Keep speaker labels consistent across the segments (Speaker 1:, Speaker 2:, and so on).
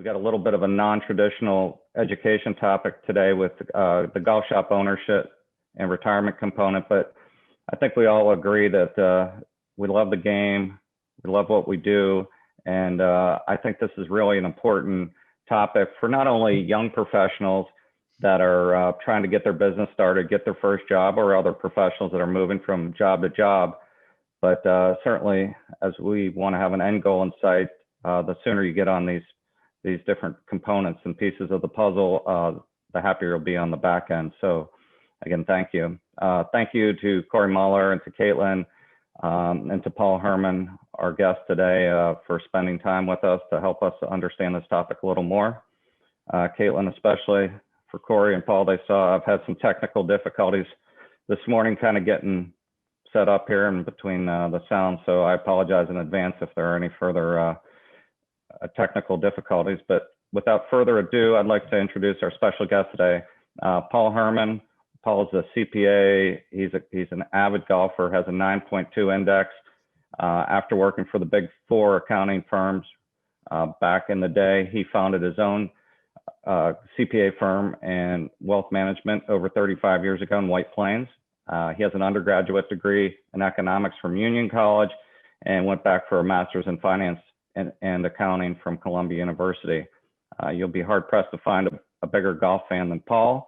Speaker 1: We got a little bit of a non-traditional education topic today with the golf shop ownership and retirement component, but I think we all agree that we love the game, we love what we do, and I think this is really an important topic for not only young professionals that are trying to get their business started, get their first job, or other professionals that are moving from job to job, but certainly as we want to have an end goal in sight, the sooner you get on these different components and pieces of the puzzle, the happier you'll be on the back end. So again, thank you. Thank you to Corey Muller and to Caitlin and to Paul Herman, our guest today, for spending time with us to help us understand this topic a little more. Caitlin, especially for Corey and Paul, they saw I've had some technical difficulties this morning kind of getting set up here in between the sound. So I apologize in advance if there are any further technical difficulties, but without further ado, I'd like to introduce our special guest today, Paul Herman. Paul is a CPA. He's an avid golfer, has a 9.2 index. After working for the big four accounting firms back in the day, he founded his own CPA firm and wealth management over 35 years ago in White Plains. He has an undergraduate degree in economics from Union College and went back for a master's in finance and accounting from Columbia University. You'll be hard pressed to find a bigger golf fan than Paul.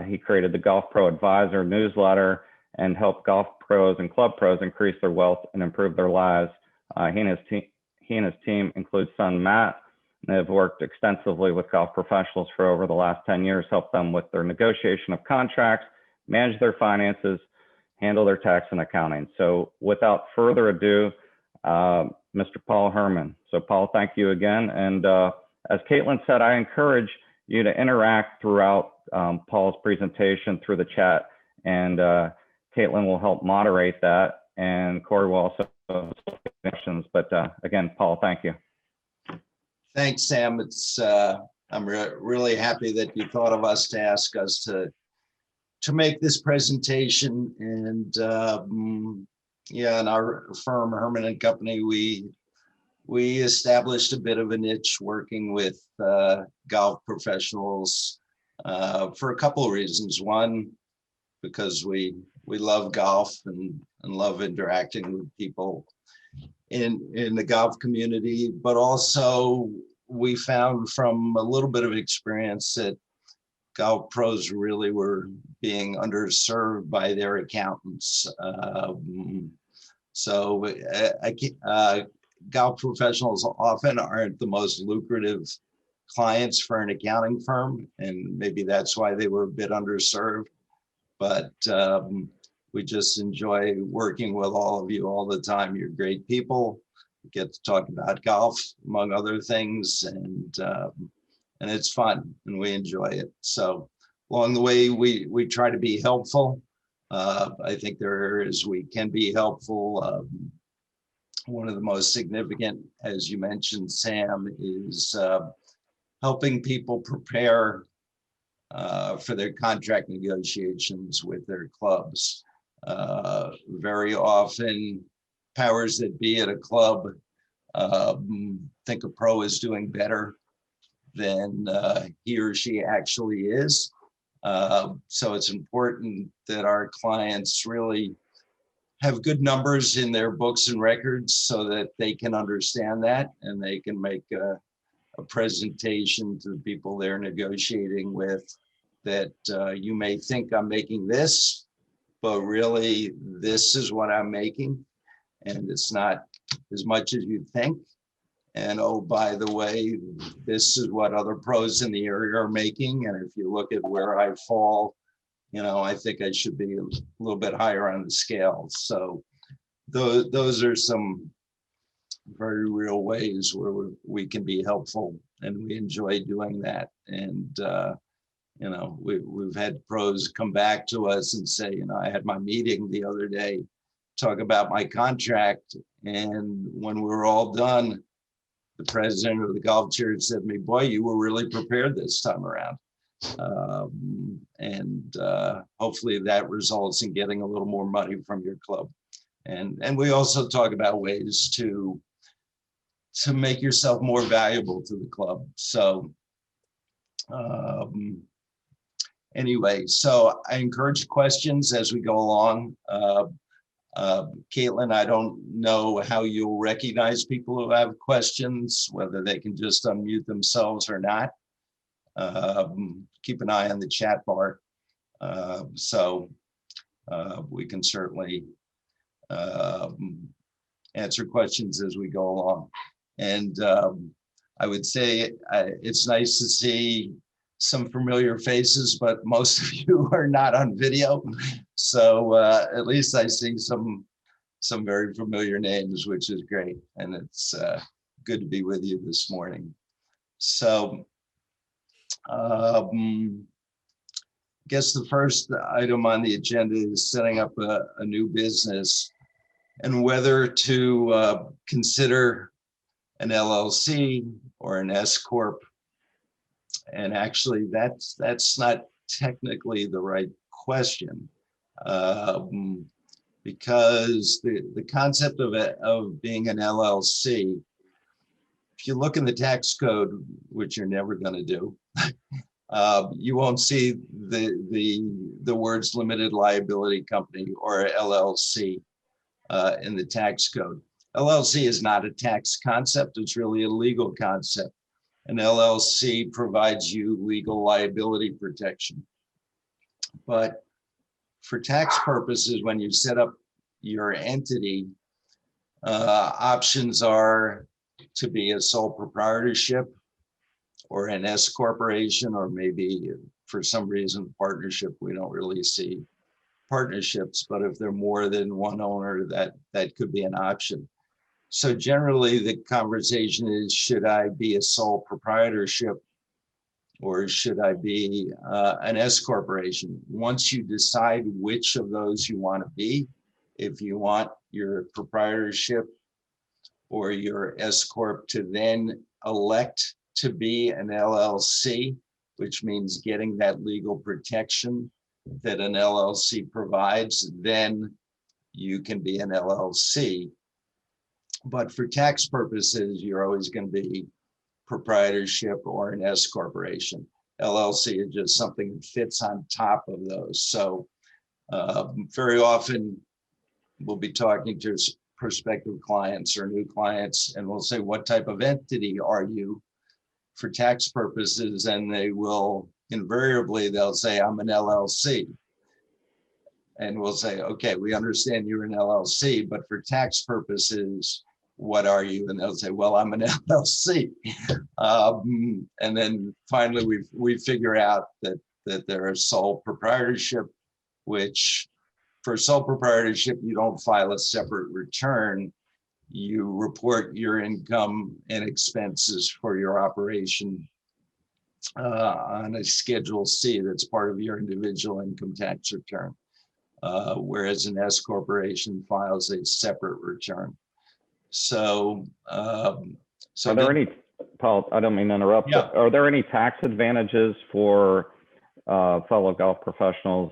Speaker 1: He created the Golf Pro Advisor newsletter and helped golf pros and club pros increase their wealth and improve their lives. He and his team include son Matt, and have worked extensively with golf professionals for over the last 10 years, helped them with their negotiation of contracts, manage their finances, handle their tax and accounting. So without further ado, Mr. Paul Herman. So Paul, thank you again. And as Caitlin said, I encourage you to interact throughout Paul's presentation through the chat, and Caitlin will help moderate that, and Corey will also have questions. But again, Paul, thank you.
Speaker 2: Thanks, Sam. It's I'm really happy that you thought of us to ask us to make this presentation. And yeah, in our firm, Herman and Company, we established a bit of a niche working with golf professionals for a couple of reasons. One, because we love golf and love interacting with people in the golf community, but also we found from a little bit of experience that golf pros really were being underserved by their accountants. Golf professionals often aren't the most lucrative clients for an accounting firm, and maybe that's why they were a bit underserved. But we just enjoy working with all of you all the time. You're great people. We get to talk about golf, among other things, and it's fun, and we enjoy it. So along the way, we try to be helpful. I think there are areas we can be helpful. One of the most significant, as you mentioned, Sam, is helping people prepare for their contract negotiations with their clubs. Very often, powers that be at a club think a pro is doing better than he or she actually is. So it's important that our clients really have good numbers in their books and records so that they can understand that and they can make a presentation to the people they're negotiating with that you may think I'm making this, but really this is what I'm making, and it's not as much as you think. And oh, by the way, this is what other pros in the area are making. And if you look at where I fall, you know, I think I should be a little bit higher on the scale. So those are some very real ways where we can be helpful, and we enjoy doing that. And you know, we've had pros come back to us and say, you know, I had my meeting the other day, talk about my contract, and when we were all done, the president of the golf church said to me, boy, you were really prepared this time around. Hopefully that results in getting a little more money from your club. And we also talk about ways to to make yourself more valuable to the club. So anyway, so I encourage questions as we go along. Caitlin, I don't know how you'll recognize people who have questions, whether they can just unmute themselves or not. Keep an eye on the chat bar. So we can certainly answer questions as we go along. And I would say it's nice to see some familiar faces, but most of you are not on video. So at least I see some very familiar names, which is great. And it's good to be with you this morning. So I guess the first item on the agenda is setting up a new business and whether to consider an LLC or an S Corp. And actually, that's not technically the right question, because the concept of being an LLC, if you look in the tax code, which you're never going to do, you won't see the words limited liability company or LLC in the tax code. LLC is not a tax concept, it's really a legal concept. An LLC provides you legal liability protection. But for tax purposes, when you set up your entity, options are to be a sole proprietorship or an S corporation, or maybe for some reason partnership. We don't really see partnerships, but if they're more than one owner, that could be an option. So generally the conversation is, should I be a sole proprietorship or should I be an S corporation? Once you decide which of those you want to be, if you want your proprietorship or your S corp to then elect to be an LLC, which means getting that legal protection that an LLC provides, then you can be an LLC. But for tax purposes, you're always going to be proprietorship or an S corporation. LLC is just something that fits on top of those. So very often we'll be talking to prospective clients or new clients, and we'll say, what type of entity are you for tax purposes? And they will invariably, they'll say, I'm an LLC. And we'll say, okay, we understand you're an LLC, but for tax purposes, what are you? And they'll say, well, I'm an LLC. And then finally, we figure out that they're a sole proprietorship, which for sole proprietorship, you don't file a separate return. You report your income and expenses for your operation on a Schedule C that's part of your individual income tax return. Whereas an S corporation files a separate return. So, are
Speaker 1: there any, Paul, I don't mean to interrupt,
Speaker 2: yeah.
Speaker 1: but are there any tax advantages for fellow golf professionals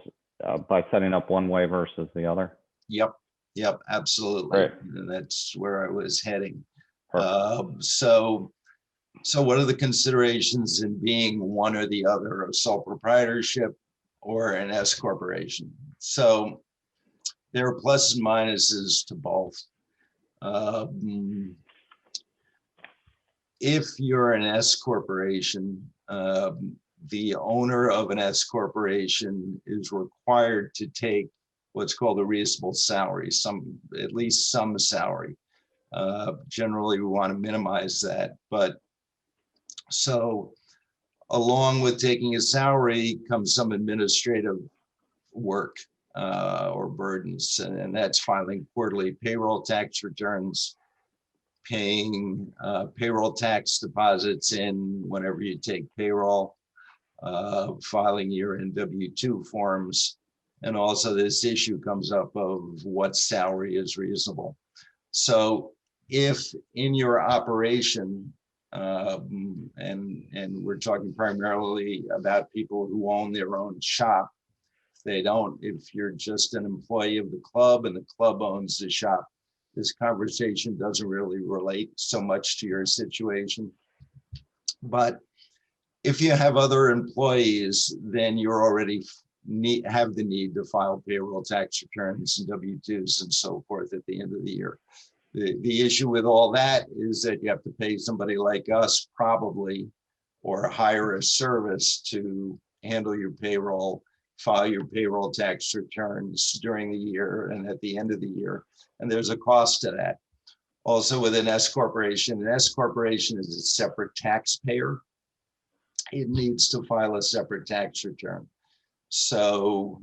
Speaker 1: by setting up one way versus the other?
Speaker 2: Yep, absolutely.
Speaker 1: Right.
Speaker 2: And that's where I was heading. So what are the considerations in being one or the other, a sole proprietorship or an S corporation? So there are pluses and minuses to both. If you're an S corporation, the owner of an S corporation is required to take what's called a reasonable salary, at least some salary. Generally, we want to minimize that, but so along with taking a salary comes some administrative work or burdens, and that's filing quarterly payroll tax returns, paying payroll tax deposits in whenever you take payroll, filing year-end W-2 forms, and also this issue comes up of what salary is reasonable. So if in your operation, and we're talking primarily about people who own their own shop, if you're just an employee of the club and the club owns the shop, this conversation doesn't really relate so much to your situation. But if you have other employees, then you're already have the need to file payroll tax returns and W-2s and so forth at the end of the year. The issue with all that is that you have to pay somebody like us probably, or hire a service to handle your payroll, file your payroll tax returns during the year and at the end of the year. And there's a cost to that. Also with an S corporation, an S corporation is a separate taxpayer. It needs to file a separate tax return. So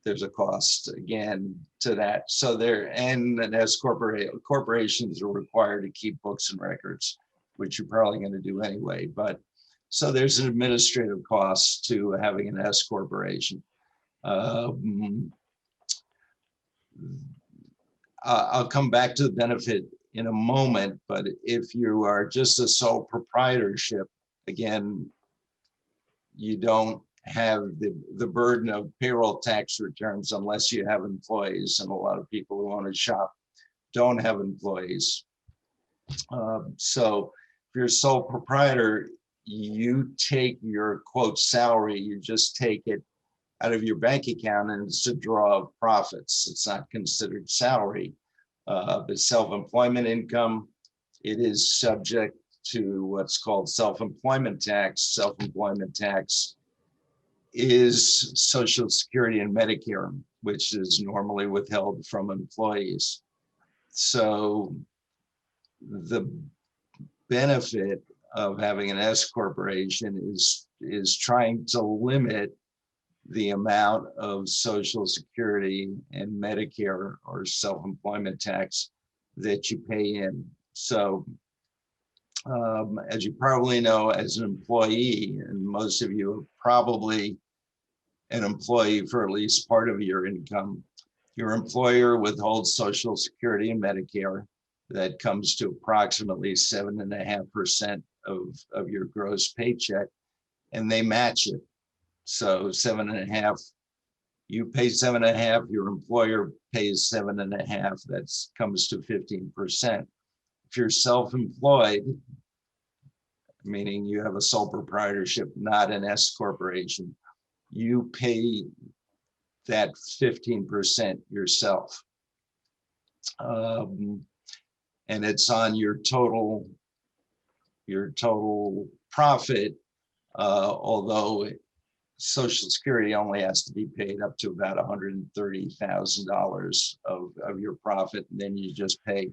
Speaker 2: there's a cost again to that. So an S corporations are required to keep books and records, which you're probably going to do anyway. But so there's an administrative cost to having an S corporation. I'll come back to the benefit in a moment, but if you are just a sole proprietorship, again, you don't have the burden of payroll tax returns unless you have employees, and a lot of people who own a shop don't have employees. So if you're a sole proprietor, you take your quote salary, you just take it out of your bank account and it's a draw of profits. It's not considered salary, but self-employment income, it is subject to what's called self-employment tax. Self-employment tax is Social Security and Medicare, which is normally withheld from employees. So the benefit of having an S corporation is trying to limit the amount of Social Security and Medicare or self-employment tax that you pay in. So as you probably know, as an employee, and most of you are probably an employee for at least part of your income, your employer withholds Social Security and Medicare. That comes to approximately 7.5% of your gross paycheck, and they match it. So 7.5, you pay 7.5, your employer pays 7.5, that comes to 15%. If you're self-employed, meaning you have a sole proprietorship, not an S corporation, you pay that 15% yourself. And it's on your total profit, although Social Security only has to be paid up to about $130,000 of your profit, and then you just pay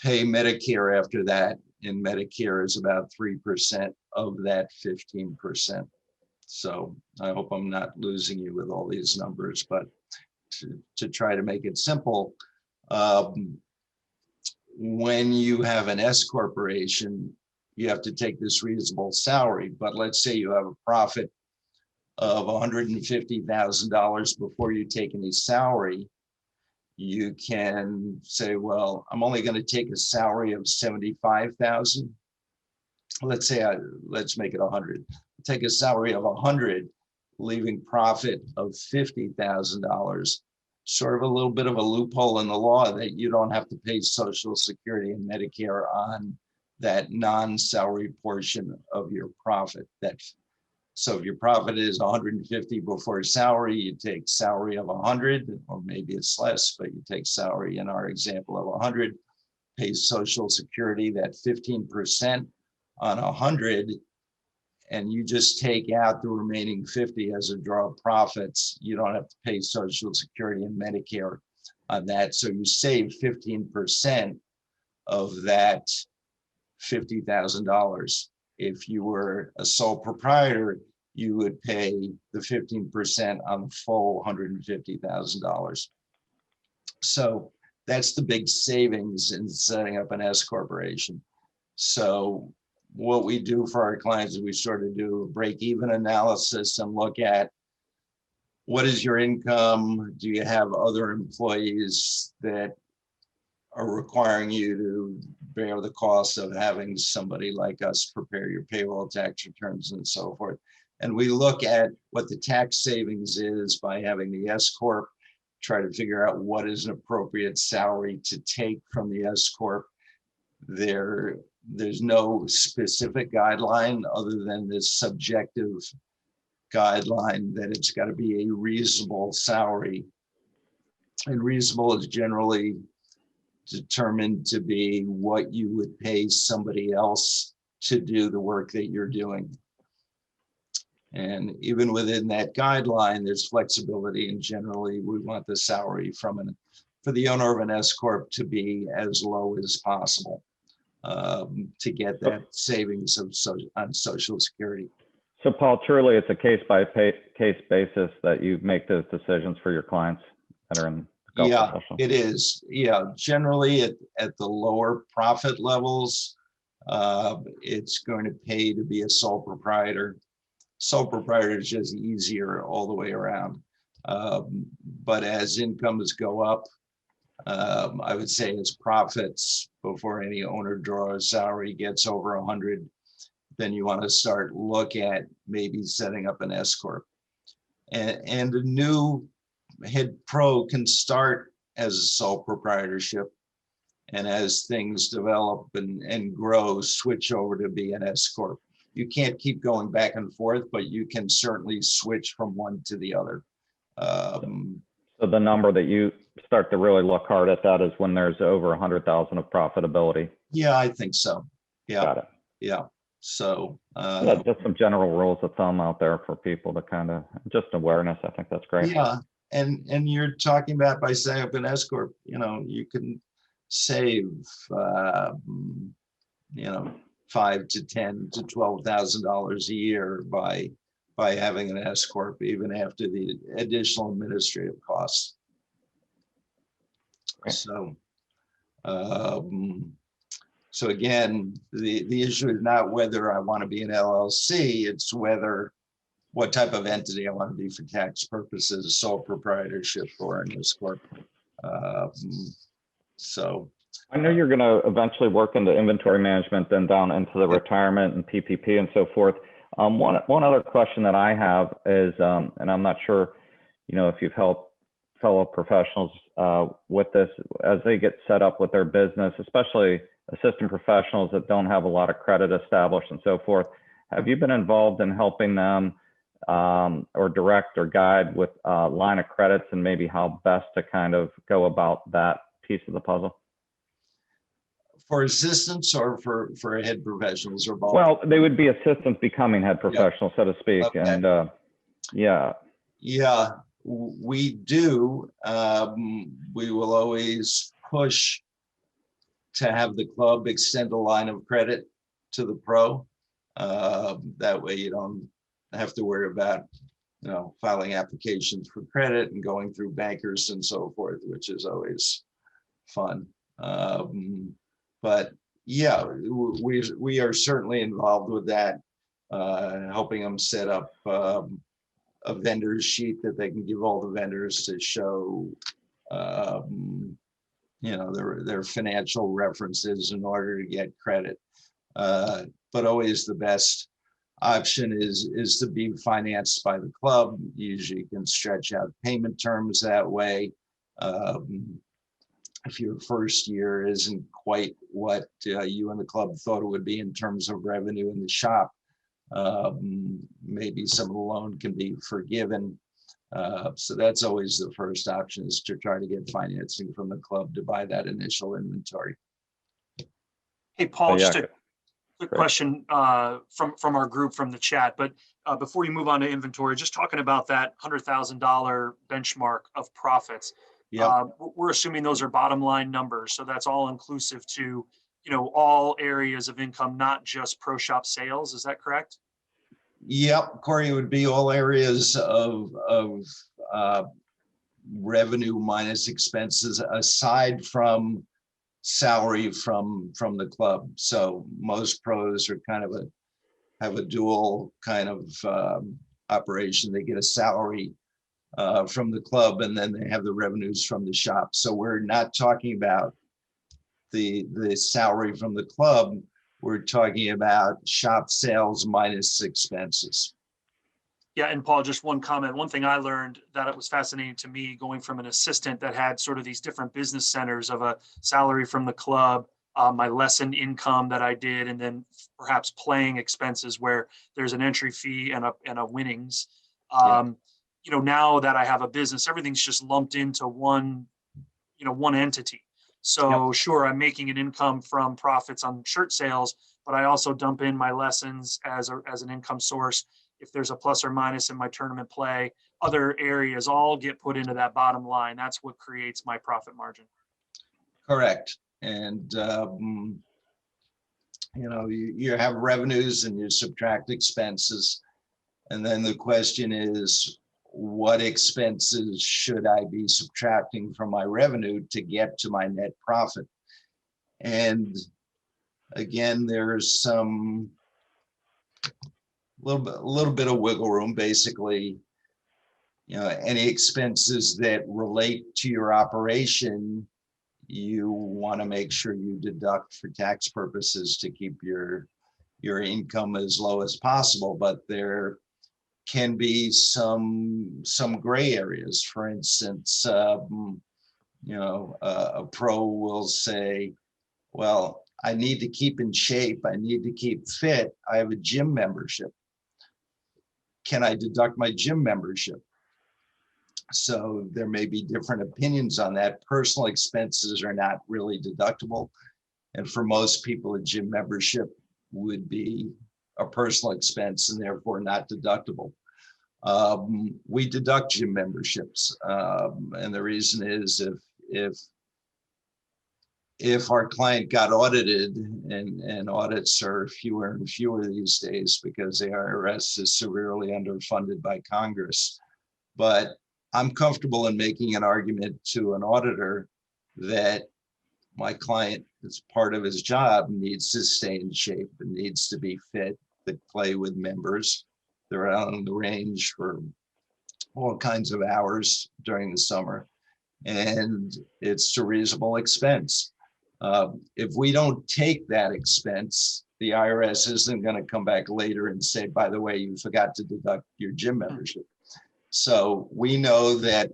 Speaker 2: Medicare after that, and Medicare is about 3% of that 15%. So I hope I'm not losing you with all these numbers, but to try to make it simple, when you have an S corporation, you have to take this reasonable salary. But let's say you have a profit of $150,000 before you take any salary. You can say, well, I'm only going to take a salary of $75,000. Let's say let's make it 100. Take a salary of 100, leaving profit of $50,000. Sort of a little bit of a loophole in the law that you don't have to pay Social Security and Medicare on that non-salary portion of your profit. So if your profit is 150 before salary, you take salary of 100, or maybe it's less, but you take salary in our example of 100, pay Social Security that 15% on 100, and you just take out the remaining 50 as a draw of profits. You don't have to pay Social Security and Medicare on that. So you save 15% of that $50,000. If you were a sole proprietor, you would pay the 15% on the full $150,000. So that's the big savings in setting up an S corporation. So what we do for our clients is we sort of do a break-even analysis and look at what is your income? Do you have other employees that are requiring you to bear the cost of having somebody like us prepare your payroll tax returns and so forth? And we look at what the tax savings is by having the S Corp try to figure out what is an appropriate salary to take from the S Corp. There's no specific guideline other than this subjective guideline that it's got to be a reasonable salary. And reasonable is generally determined to be what you would pay somebody else to do the work that you're doing. And even within that guideline, there's flexibility, and generally we want the salary for the owner of an S Corp to be as low as possible to get that savings on Social Security.
Speaker 1: So Paul, truly it's a case by case basis that you make those decisions for your clients that are in golf professional.
Speaker 2: It is. Yeah, generally at the lower profit levels, it's going to pay to be a sole proprietor. Sole proprietor is just easier all the way around. But as incomes go up, I would say as profits, before any owner draws salary gets over 100, then you want to start look at maybe setting up an S Corp. And a new head pro can start as a sole proprietorship, and as things develop and grow, switch over to be an S Corp. You can't keep going back and forth, but you can certainly switch from one to the other.
Speaker 1: So the number that you start to really look hard at that is when there's over 100,000 of profitability.
Speaker 2: Yeah, I think so. Yeah.
Speaker 1: Got it.
Speaker 2: Yeah. So
Speaker 1: yeah, just some general rules of thumb out there for people to kind of just awareness. I think that's great.
Speaker 2: Yeah. And you're talking about by setting up an S Corp, you can save, $5,000 to $10,000 to $12,000 a year by having an S Corp, even after the additional administrative costs.
Speaker 1: Right.
Speaker 2: So again, the issue is not whether I want to be an LLC, it's what type of entity I want to be for tax purposes, sole proprietorship or an S Corp. So
Speaker 1: I know you're going to eventually work into inventory management, then down into the retirement and PPP and so forth. One other question that I have is, and I'm not sure, if you've helped fellow professionals with this as they get set up with their business, especially assistant professionals that don't have a lot of credit established and so forth. Have you been involved in helping them or direct or guide with line of credits and maybe how best to kind of go about that piece of the puzzle?
Speaker 2: For assistants or for head professionals or both?
Speaker 1: Well, they would be assistants becoming head professionals, so to speak.
Speaker 2: Okay.
Speaker 1: And yeah.
Speaker 2: Yeah, we do. We will always push to have the club extend a line of credit to the pro. That way you don't have to worry about, filing applications for credit and going through bankers and so forth, which is always fun. But yeah, we are certainly involved with that, helping them set up a vendor sheet that they can give all the vendors to show, their financial references in order to get credit. But always the best option is to be financed by the club. Usually you can stretch out payment terms that way. If your first year isn't quite what you and the club thought it would be in terms of revenue in the shop, maybe some of the loan can be forgiven. So that's always the first option, is to try to get financing from the club to buy that initial inventory.
Speaker 3: Hey, Paul,
Speaker 1: Yeah,
Speaker 3: just a quick question from our group from the chat, but before you move on to inventory, just talking about that $100,000 benchmark of profits.
Speaker 2: Yeah.
Speaker 3: We're assuming those are bottom line numbers. So that's all inclusive to, all areas of income, not just pro shop sales. Is that correct?
Speaker 2: Yep, Corey, it would be all areas of revenue minus expenses, aside from salary from the club. So most pros are have a dual kind of operation. They get a salary from the club, and then they have the revenues from the shop. So we're not talking about the salary from the club. We're talking about shop sales minus expenses.
Speaker 3: Yeah, and Paul, just one comment. One thing I learned that it was fascinating to me going from an assistant that had sort of these different business centers of a salary from the club, my lesson income that I did, and then perhaps playing expenses where there's an entry fee and a winnings.
Speaker 2: Yeah.
Speaker 3: Now that I have a business, everything's just lumped into one entity. So
Speaker 2: Yep.
Speaker 3: sure, I'm making an income from profits on shirt sales, but I also dump in my lessons as an income source. If there's a plus or minus in my tournament play, other areas all get put into that bottom line. That's what creates my profit margin.
Speaker 2: Correct. And, you have revenues and you subtract expenses. And then the question is, what expenses should I be subtracting from my revenue to get to my net profit? And again, there's a little bit of wiggle room. Basically, any expenses that relate to your operation, you want to make sure you deduct for tax purposes to keep your income as low as possible. But there can be some gray areas. For instance, a pro will say, well, I need to keep in shape, I need to keep fit, I have a gym membership, can I deduct my gym membership? So there may be different opinions on that. Personal expenses are not really deductible, and for most people a gym membership would be a personal expense and therefore not deductible. We deduct gym memberships, and the reason is if our client got audited, and audits are fewer and fewer these days because the IRS is severely underfunded by Congress. But I'm comfortable in making an argument to an auditor that my client, as part of his job, needs to stay in shape and needs to be fit, to play with members. They're out on the range for all kinds of hours during the summer, and it's a reasonable expense. If we don't take that expense, the IRS isn't going to come back later and say, by the way, you forgot to deduct your gym membership. So we know that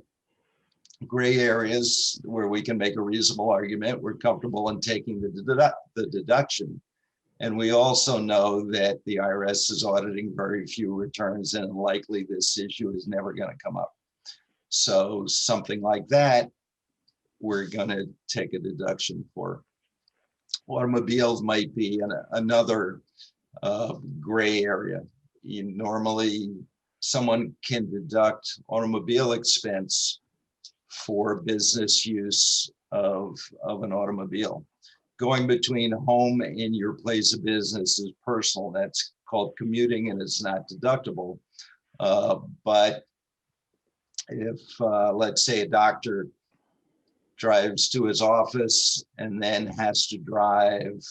Speaker 2: gray areas where we can make a reasonable argument, we're comfortable in taking the deduction. And we also know that the IRS is auditing very few returns, and likely this issue is never going to come up. So something like that, we're going to take a deduction for. Automobiles might be another gray area. Normally, someone can deduct automobile expense for business use of an automobile. Going between home and your place of business is personal. That's called commuting, and it's not deductible. But if, let's say, a doctor drives to his office and then has to drive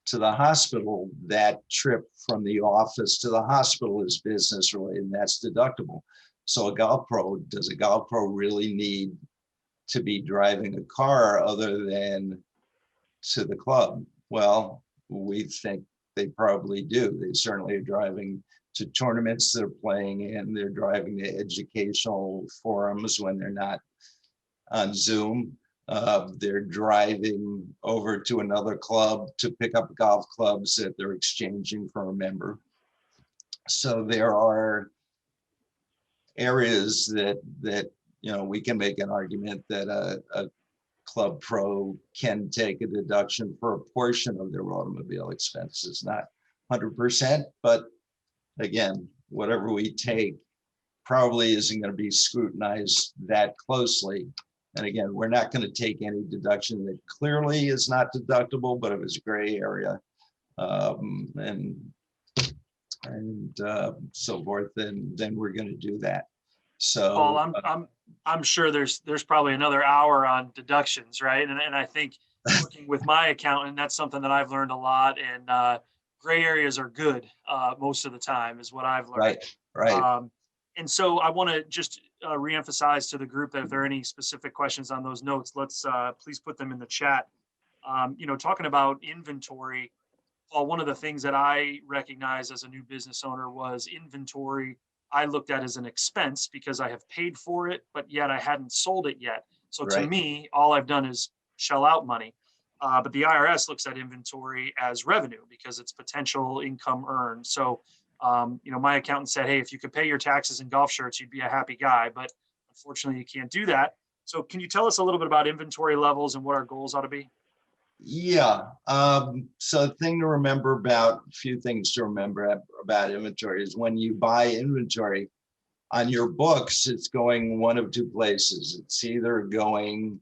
Speaker 2: to the hospital, that trip from the office to the hospital is business related, and that's deductible. So does a golf pro really need to be driving a car other than to the club? Well, we think they probably do. They certainly are driving to tournaments they're playing in. They're driving to educational forums when they're not on Zoom. They're driving over to another club to pick up golf clubs that they're exchanging for a member. So there are areas that we can make an argument that a club pro can take a deduction for a portion of their automobile expenses, not 100%, but again, whatever we take probably isn't going to be scrutinized that closely. And again, we're not going to take any deduction that clearly is not deductible, but if it's a gray area and so forth, then we're going to do that. So
Speaker 3: Paul, I'm sure there's probably another hour on deductions, right? And I think working with my accountant, that's something that I've learned a lot. And gray areas are good most of the time, is what I've learned.
Speaker 2: Right.
Speaker 3: And so I want to just reemphasize to the group that if there are any specific questions on those notes, let's please put them in the chat. Talking about inventory, Paul, one of the things that I recognized as a new business owner was inventory I looked at as an expense because I have paid for it, but yet I hadn't sold it yet. So to
Speaker 2: Right.
Speaker 3: me, all I've done is shell out money. But the IRS looks at inventory as revenue because it's potential income earned. So, my accountant said, hey, if you could pay your taxes in golf shirts, you'd be a happy guy. But unfortunately, you can't do that. So, can you tell us a little bit about inventory levels and what our goals ought to be?
Speaker 2: Yeah. So the thing to remember about, a few things to remember about inventory is when you buy inventory on your books, it's going one of two places. It's either going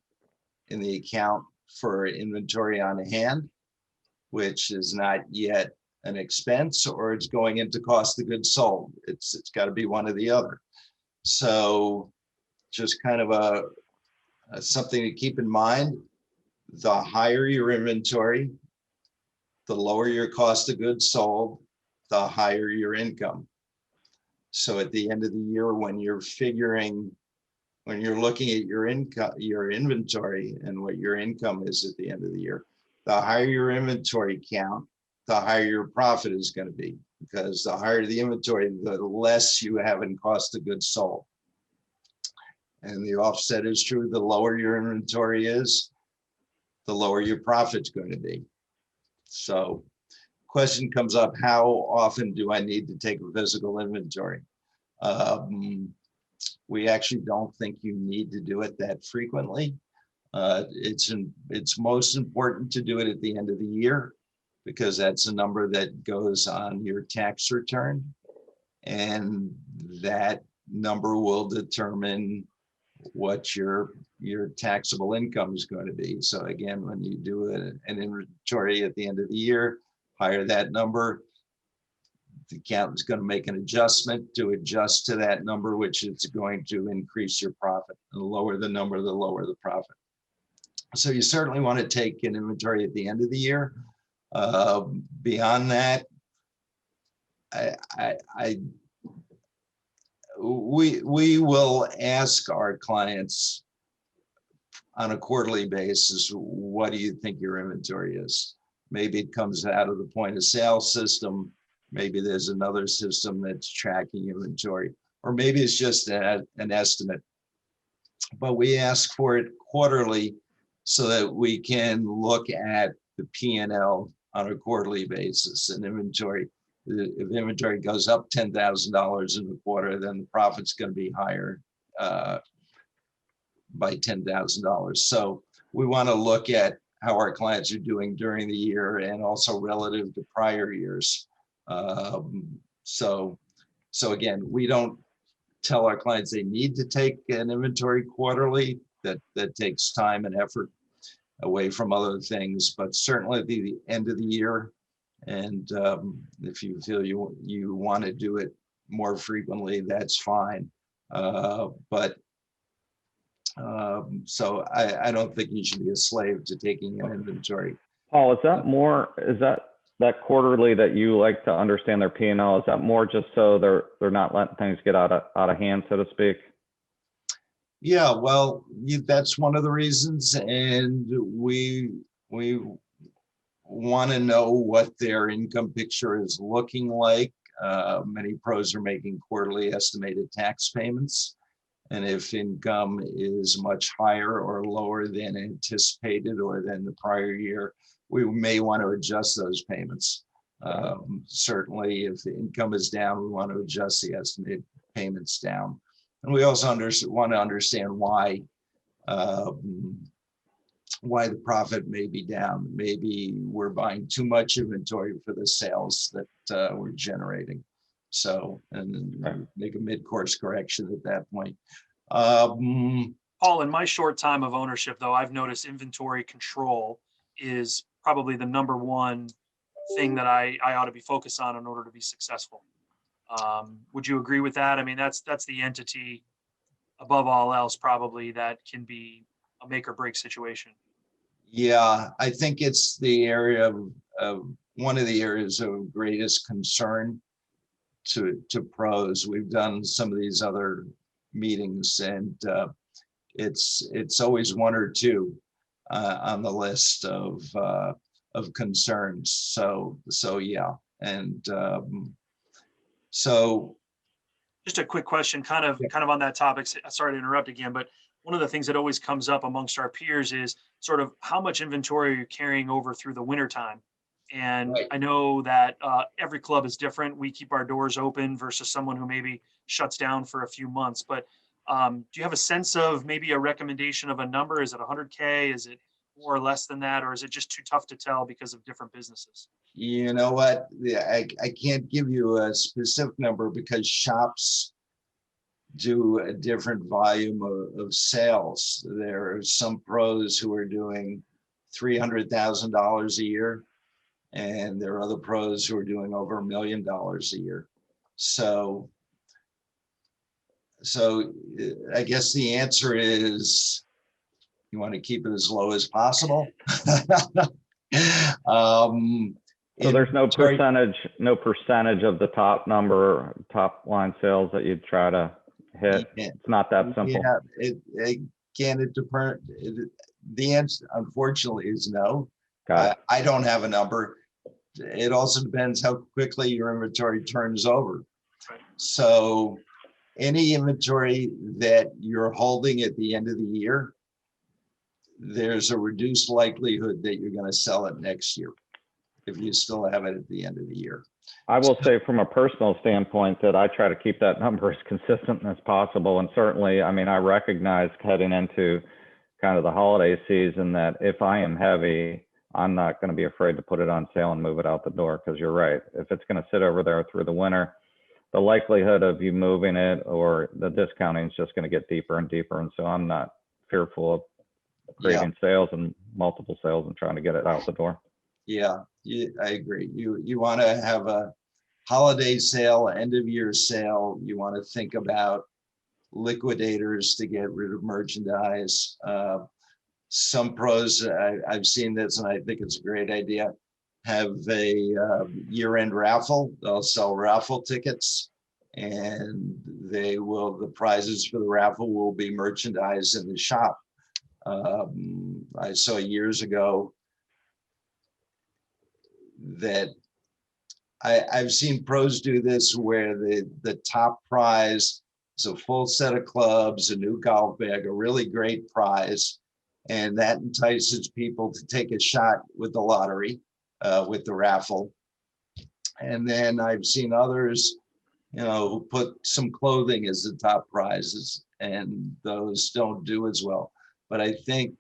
Speaker 2: in the account for inventory on hand, which is not yet an expense, or it's going into cost of goods sold. It's got to be one or the other. So just kind of a something to keep in mind. The higher your inventory, the lower your cost of goods sold, the higher your income. So at the end of the year, when you're looking at your income, your inventory, and what your income is at the end of the year, the higher your inventory count, the higher your profit is going to be, because the higher the inventory, the less you have in cost of goods sold. And the offset is true. The lower your inventory is, the lower your profit's going to be. So question comes up, how often do I need to take a physical inventory? We actually don't think you need to do it that frequently. It's most important to do it at the end of the year, because that's a number that goes on your tax return, and that number will determine what your taxable income is going to be. So again, when you do an inventory at the end of the year, higher that number, the accountant's going to make an adjustment to adjust to that number, which is going to increase your profit. And the lower the number, the lower the profit. So you certainly want to take an inventory at the end of the year. Beyond that, we will ask our clients on a quarterly basis, what do you think your inventory is? Maybe it comes out of the point of sale system. Maybe there's another system that's tracking inventory, or maybe it's just an estimate. But we ask for it quarterly so that we can look at the P&L on a quarterly basis. And inventory, if inventory goes up $10,000 in the quarter, then the profit's going to be higher by $10,000. So we want to look at how our clients are doing during the year and also relative to prior years. So again, we don't tell our clients they need to take an inventory quarterly. That takes time and effort away from other things, but certainly at the end of the year. And if you feel you want to do it more frequently, that's fine. So I don't think you should be a slave to taking an inventory.
Speaker 1: Paul, is that quarterly that you like to understand their P&L? Is that more just so they're not letting things get out of hand, so to speak?
Speaker 2: Yeah, well, that's one of the reasons, and we want to know what their income picture is looking like. Many pros are making quarterly estimated tax payments, and if income is much higher or lower than anticipated or than the prior year, we may want to adjust those payments. Certainly, if the income is down, we want to adjust the estimated payments down. And we also want to understand why the profit may be down. Maybe we're buying too much inventory for the sales that we're generating. So, and make a mid-course correction at that point.
Speaker 3: Paul, in my short time of ownership, though, I've noticed inventory control is probably the number one thing that I ought to be focused on in order to be successful. Would you agree with that? I mean, that's the entity above all else, probably, that can be a make or break situation.
Speaker 2: Yeah, I think it's the area of one of the areas of greatest concern to pros. We've done some of these other meetings, and it's always one or two on the list of concerns. So yeah, and so
Speaker 3: Just a quick question, kind of on that topic. Sorry to interrupt again, but one of the things that always comes up amongst our peers is sort of how much inventory are you carrying over through the winter time? And
Speaker 2: Right.
Speaker 3: I know that every club is different. We keep our doors open versus someone who maybe shuts down for a few months. But do you have a sense of maybe a recommendation of a number? Is it 100K? Is it more or less than that? Or is it just too tough to tell because of different businesses?
Speaker 2: You know what? Yeah, I can't give you a specific number because shops do a different volume of sales. There are some pros who are doing $300,000 a year, and there are other pros who are doing over $1 million a year. So, I guess the answer is you want to keep it as low as possible.
Speaker 1: So there's no
Speaker 2: inventory-
Speaker 1: percentage of the top number, top line sales that you'd try to hit.
Speaker 2: Yeah.
Speaker 1: It's not that simple.
Speaker 2: Yeah, again, it depends. The answer, unfortunately, is no.
Speaker 1: Got it.
Speaker 2: I don't have a number. It also depends how quickly your inventory turns over.
Speaker 3: Right.
Speaker 2: So any inventory that you're holding at the end of the year, there's a reduced likelihood that you're going to sell it next year if you still have it at the end of the year.
Speaker 1: I will say from a personal standpoint that I try to keep that number as consistent as possible. And certainly, I mean, I recognize heading into kind of the holiday season that if I am heavy, I'm not going to be afraid to put it on sale and move it out the door, because you're right. If it's going to sit over there through the winter, the likelihood of you moving it or the discounting is just going to get deeper and deeper. And so I'm not fearful of creating sales and multiple sales and trying to get it out the door.
Speaker 2: Yeah, I agree. You want to have a holiday sale, end of year sale. You want to think about liquidators to get rid of merchandise. Some pros, I've seen this and I think it's a great idea, have a year-end raffle. They'll sell raffle tickets, and the prizes for the raffle will be merchandise in the shop. I saw years ago that I've seen pros do this where the top prize is a full set of clubs, a new golf bag, a really great prize, and that entices people to take a shot with the lottery, with the raffle. And then I've seen others, who put some clothing as the top prizes, and those don't do as well. But I think,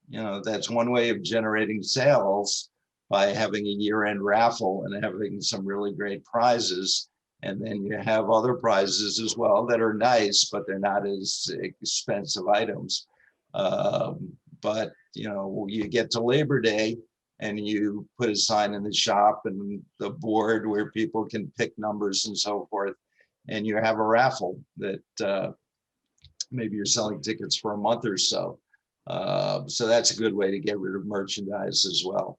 Speaker 2: that's one way of generating sales, by having a year-end raffle and having some really great prizes. And then you have other prizes as well that are nice, but they're not as expensive items. But you get to Labor Day and you put a sign in the shop and the board where people can pick numbers and so forth. And you have a raffle that maybe you're selling tickets for a month or so. So that's a good way to get rid of merchandise as well.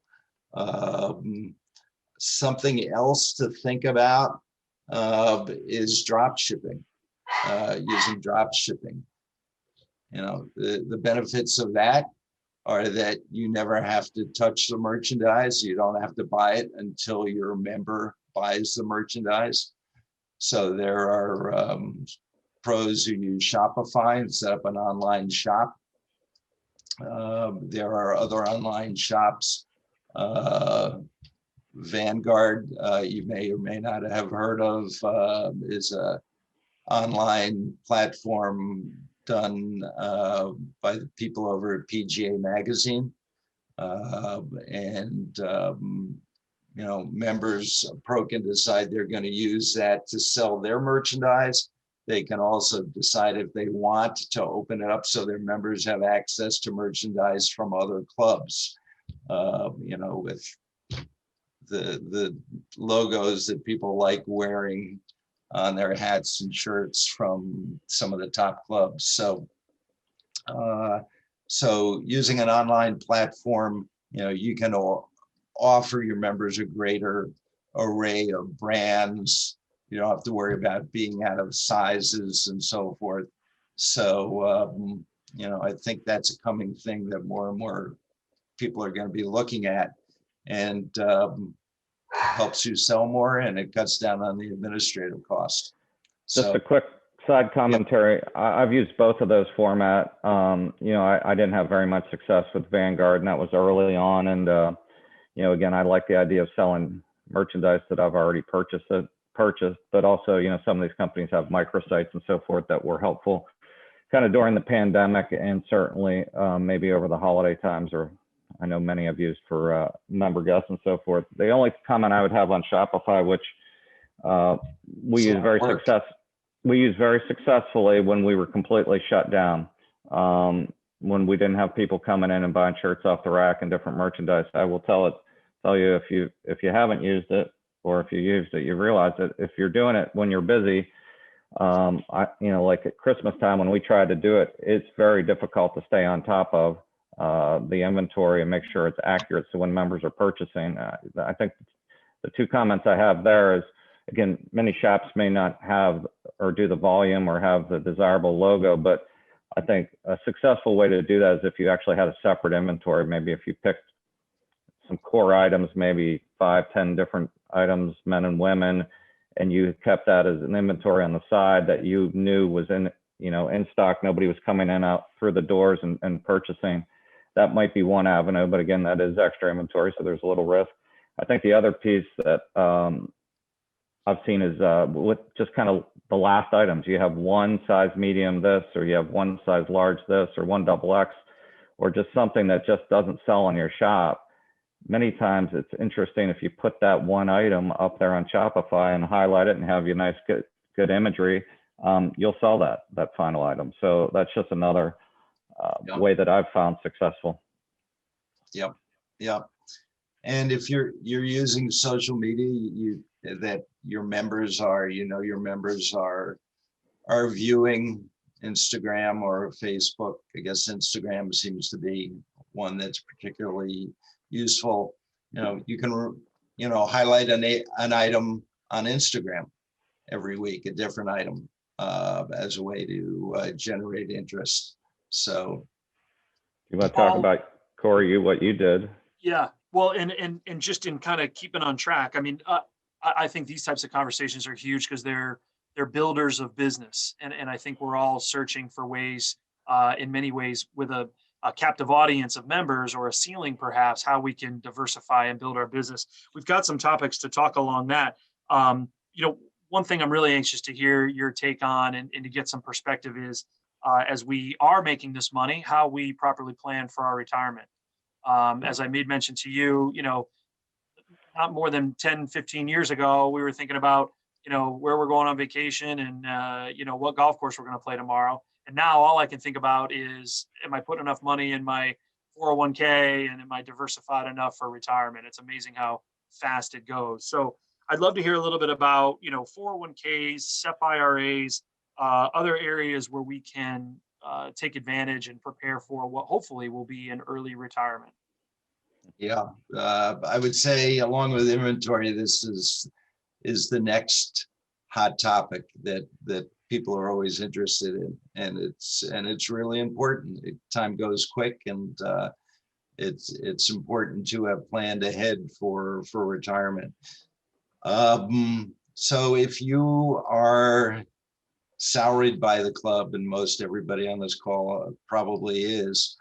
Speaker 2: Something else to think about is drop shipping, using drop shipping. The benefits of that are that you never have to touch the merchandise. You don't have to buy it until your member buys the merchandise. So there are pros who use Shopify and set up an online shop. There are other online shops. Vanguard, you may or may not have heard of, is a online platform done by the people over at PGA Magazine. Members, pro can decide they're going to use that to sell their merchandise. They can also decide if they want to open it up so their members have access to merchandise from other clubs, with the logos that people like wearing on their hats and shirts from some of the top clubs. So using an online platform, you can offer your members a greater array of brands. You don't have to worry about being out of sizes and so forth. So, I think that's a coming thing that more and more people are going to be looking at, and helps you sell more, and it cuts down on the administrative cost.
Speaker 1: Just
Speaker 2: So,
Speaker 1: a quick side commentary. I've used both of those format. You know, I didn't have very much success with Vanguard, and that was early on. And you know, again, I like the idea of selling merchandise that I've already purchased, but also, you know, some of these companies have microsites and so forth that were helpful kind of during the pandemic, and certainly maybe over the holiday times, or I know many have used for member guests and so forth. The only comment I would have on Shopify, which we use very successfully when we were completely shut down. When we didn't have people coming in and buying shirts off the rack and different merchandise. I will tell you, if you haven't used it, or if you used it, you realize that if you're doing it when you're busy, you know, like at Christmas time when we tried to do it, it's very difficult to stay on top of the inventory and make sure it's accurate. So when members are purchasing, I think the two comments I have there is, again, many shops may not have or do the volume or have the desirable logo, but I think a successful way to do that is if you actually had a separate inventory. Maybe if you picked some core items, maybe 5-10 different items, men and women, and you kept that as an inventory on the side that you knew was in, you know, in stock. Nobody was coming in out through the doors and purchasing. That might be one avenue, but again, that is extra inventory, so there's a little risk. I think the other piece that I've seen is with just kind of the last items. You have one size medium this, or you have one size large this, or one XXX, or just something that just doesn't sell in your shop. Many times it's interesting if you put that one item up there on Shopify and highlight it and have your nice good imagery, you'll sell that final item. So that's just another way that I've found successful.
Speaker 2: Yep. Yep. And if you're using social media, that your members are, you know, your members are viewing Instagram or Facebook. I guess Instagram seems to be one that's particularly useful. You know, you can, you know, highlight an item on Instagram every week, a different item, as a way to generate interest. So
Speaker 1: You want to talk about, Corey, what you did?
Speaker 3: Yeah, well, and just in kind of keeping on track, I mean, I think these types of conversations are huge because they're builders of business, and I think we're all searching for ways, in many ways, with a captive audience of members or a ceiling, perhaps, how we can diversify and build our business. We've got some topics to talk along that. You know, one thing I'm really anxious to hear your take on and to get some perspective is, as we are making this money, how we properly plan for our retirement. As I made mention to you, you know, not more than 10, 15 years ago, we were thinking about, you know, where we're going on vacation and, you know, what golf course we're going to play tomorrow. And now all I can think about is, am I putting enough money in my 401k and am I diversified enough for retirement? It's amazing how fast it goes. So I'd love to hear a little bit about, you know, 401ks, SEP IRAs, other areas where we can take advantage and prepare for what hopefully will be an early retirement.
Speaker 2: yeah, I would say along with inventory, this is the next hot topic that people are always interested in, and it's really important. Time goes quick, and it's important to have planned ahead for retirement. So if you are salaried by the club, and most everybody on this call probably is,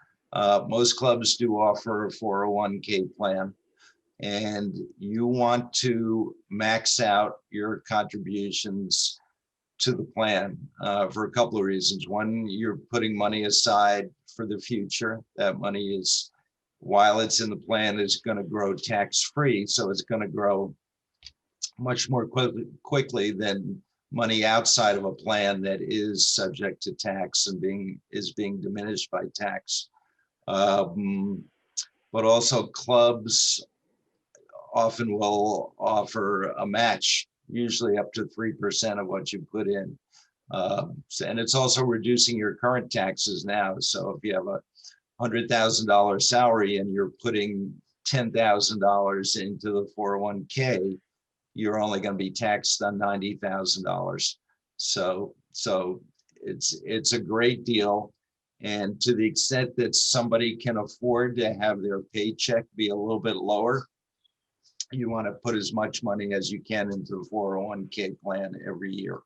Speaker 2: most clubs do offer a 401k plan, and you want to max out your contributions to the plan for a couple of reasons. One, you're putting money aside for the future. That money is, while it's in the plan, is going to grow tax-free, so it's going to grow much more quickly than money outside of a plan that is subject to tax and is being diminished by tax. But also clubs often will offer a match, usually up to 3% of what you put in. And it's also reducing your current taxes now. So if you have a $100,000 salary and you're putting $10,000 into the 401k, you're only going to be taxed on $90,000. So it's a great deal. And to the extent that somebody can afford to have their paycheck be a little bit lower, you want to put as much money as you can into the 401k plan every year.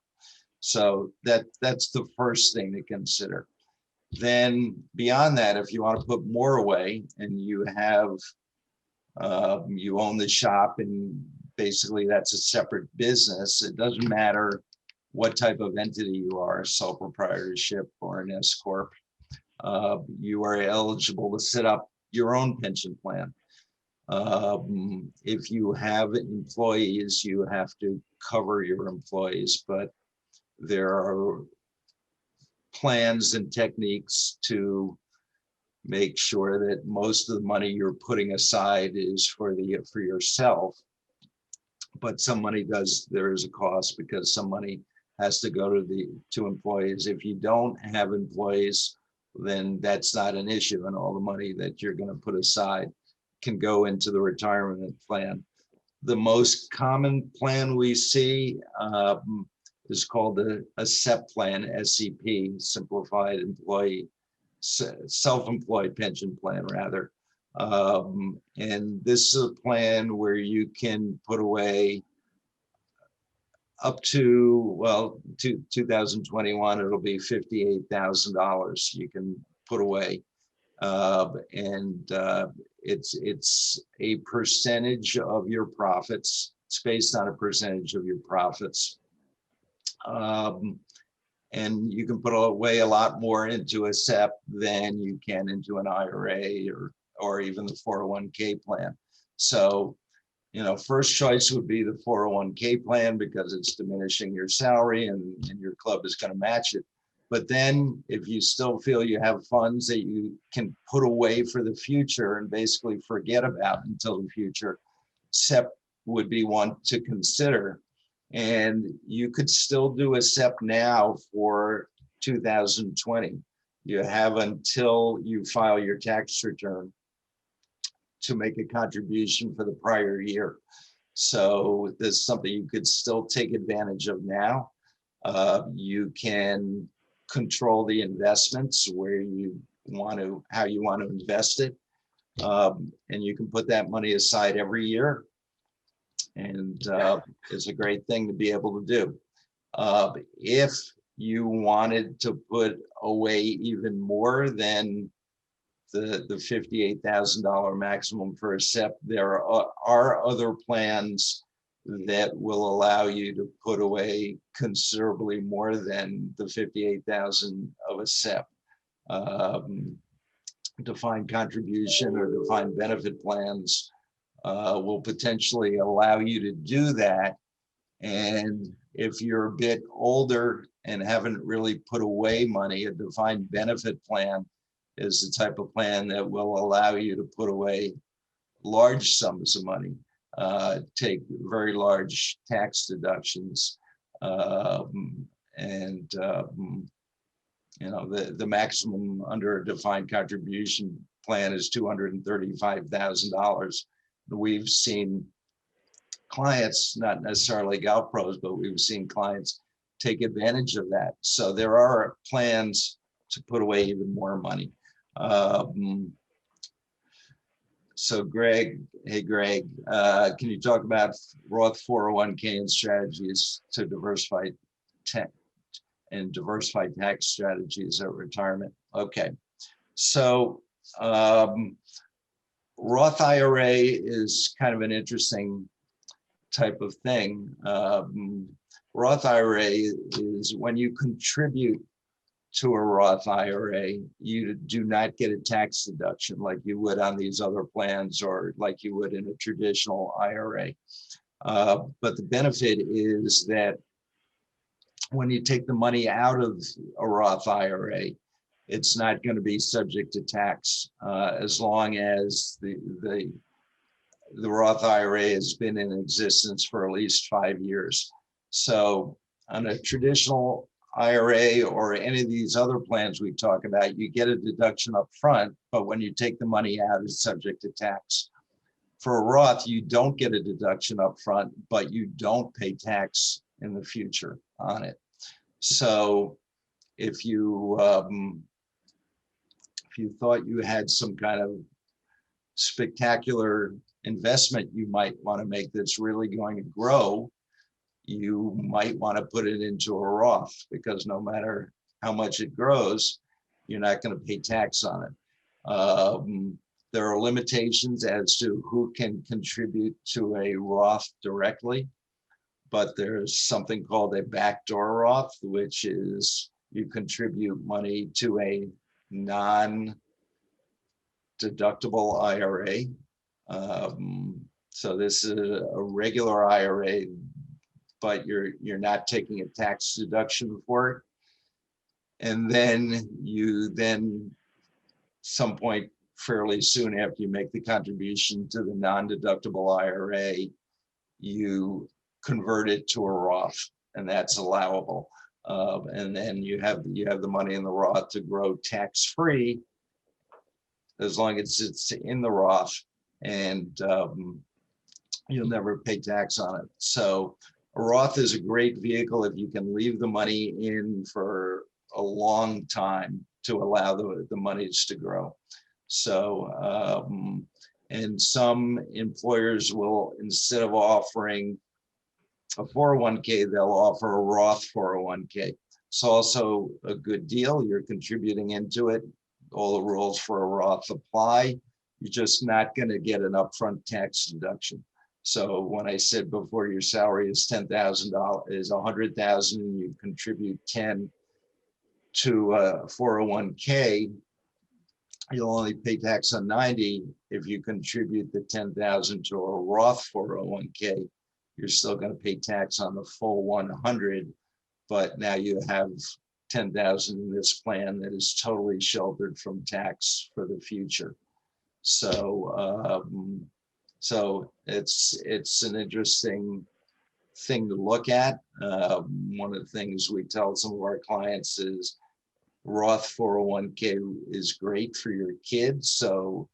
Speaker 2: So that's the first thing to consider. Then beyond that, if you want to put more away and you have, you own the shop and basically that's a separate business, it doesn't matter what type of entity you are, sole proprietorship or an S corp, you are eligible to set up your own pension plan. If you have employees, you have to cover your employees, but there are plans and techniques to make sure that most of the money you're putting aside is for yourself. But some money there is a cost because some money has to go to employees. If you don't have employees, then that's not an issue, and all the money that you're going to put aside can go into the retirement plan. The most common plan we see is called a SEP plan, SEP, Simplified Employee, Self-Employed Pension Plan, rather. And this is a plan where you can put away up to, well, 2021, it'll be $58,000 you can put away. It's a percentage of your profits. It's based on a percentage of your profits. And you can put away a lot more into a SEP than you can into an IRA or even the 401k plan. So, first choice would be the 401k plan because it's diminishing your salary and your club is going to match it. But then if you still feel you have funds that you can put away for the future and basically forget about until the future, SEP would be one to consider. And you could still do a SEP now for 2020. You have until you file your tax return to make a contribution for the prior year. So this is something you could still take advantage of now. You can control the investments where you want to, how you want to invest it. And you can put that money aside every year. And it's a great thing to be able to do. If you wanted to put away even more than the $58,000 maximum for a SEP, there are other plans that will allow you to put away considerably more than the $58,000 of a SEP. Defined contribution or defined benefit plans will potentially allow you to do that. And if you're a bit older and haven't really put away money, a defined benefit plan is the type of plan that will allow you to put away large sums of money, take very large tax deductions, and the maximum under a defined contribution plan is $235,000. We've seen clients, not necessarily golf pros, but we've seen clients take advantage of that. So there are plans to put away even more money. So Greg, hey Greg, can you talk about Roth 401k and strategies to diversify tax strategies at retirement? Okay, so Roth IRA is kind of an interesting type of thing. Roth IRA is when you contribute to a Roth IRA, you do not get a tax deduction like you would on these other plans or like you would in a traditional IRA. But the benefit is that when you take the money out of a Roth IRA, it's not going to be subject to tax as long as the Roth IRA has been in existence for at least 5 years. So on a traditional IRA or any of these other plans we talk about, you get a deduction up front, but when you take the money out, it's subject to tax. For a Roth, you don't get a deduction up front, but you don't pay tax in the future on it. So if you thought you had some kind of spectacular investment you might want to make that's really going to grow, you might want to put it into a Roth, because no matter how much it grows, you're not going to pay tax on it. There are limitations as to who can contribute to a Roth directly, but there's something called a backdoor Roth, which is you contribute money to a non-deductible IRA. So this is a regular IRA, but you're not taking a tax deduction for it. And then some point fairly soon after you make the contribution to the non-deductible IRA, you convert it to a Roth, and that's allowable. And then you have the money in the Roth to grow tax-free as long as it's in the Roth, and you'll never pay tax on it. So a Roth is a great vehicle if you can leave the money in for a long time to allow the monies to grow. So, and some employers will, instead of offering a 401k, they'll offer a Roth 401k. It's also a good deal. You're contributing into it. All the rules for a Roth apply. You're just not going to get an upfront tax deduction. So when I said before your salary is $10,000, is $100,000, and you contribute 10 to a 401k, you'll only pay tax on 90. If you contribute the 10,000 to a Roth 401k, you're still going to pay tax on the full 100, but now you have 10,000 in this plan that is totally sheltered from tax for the future. So, so it's an interesting thing to look at. One of the things we tell some of our clients is Roth 401k is great for your kids. So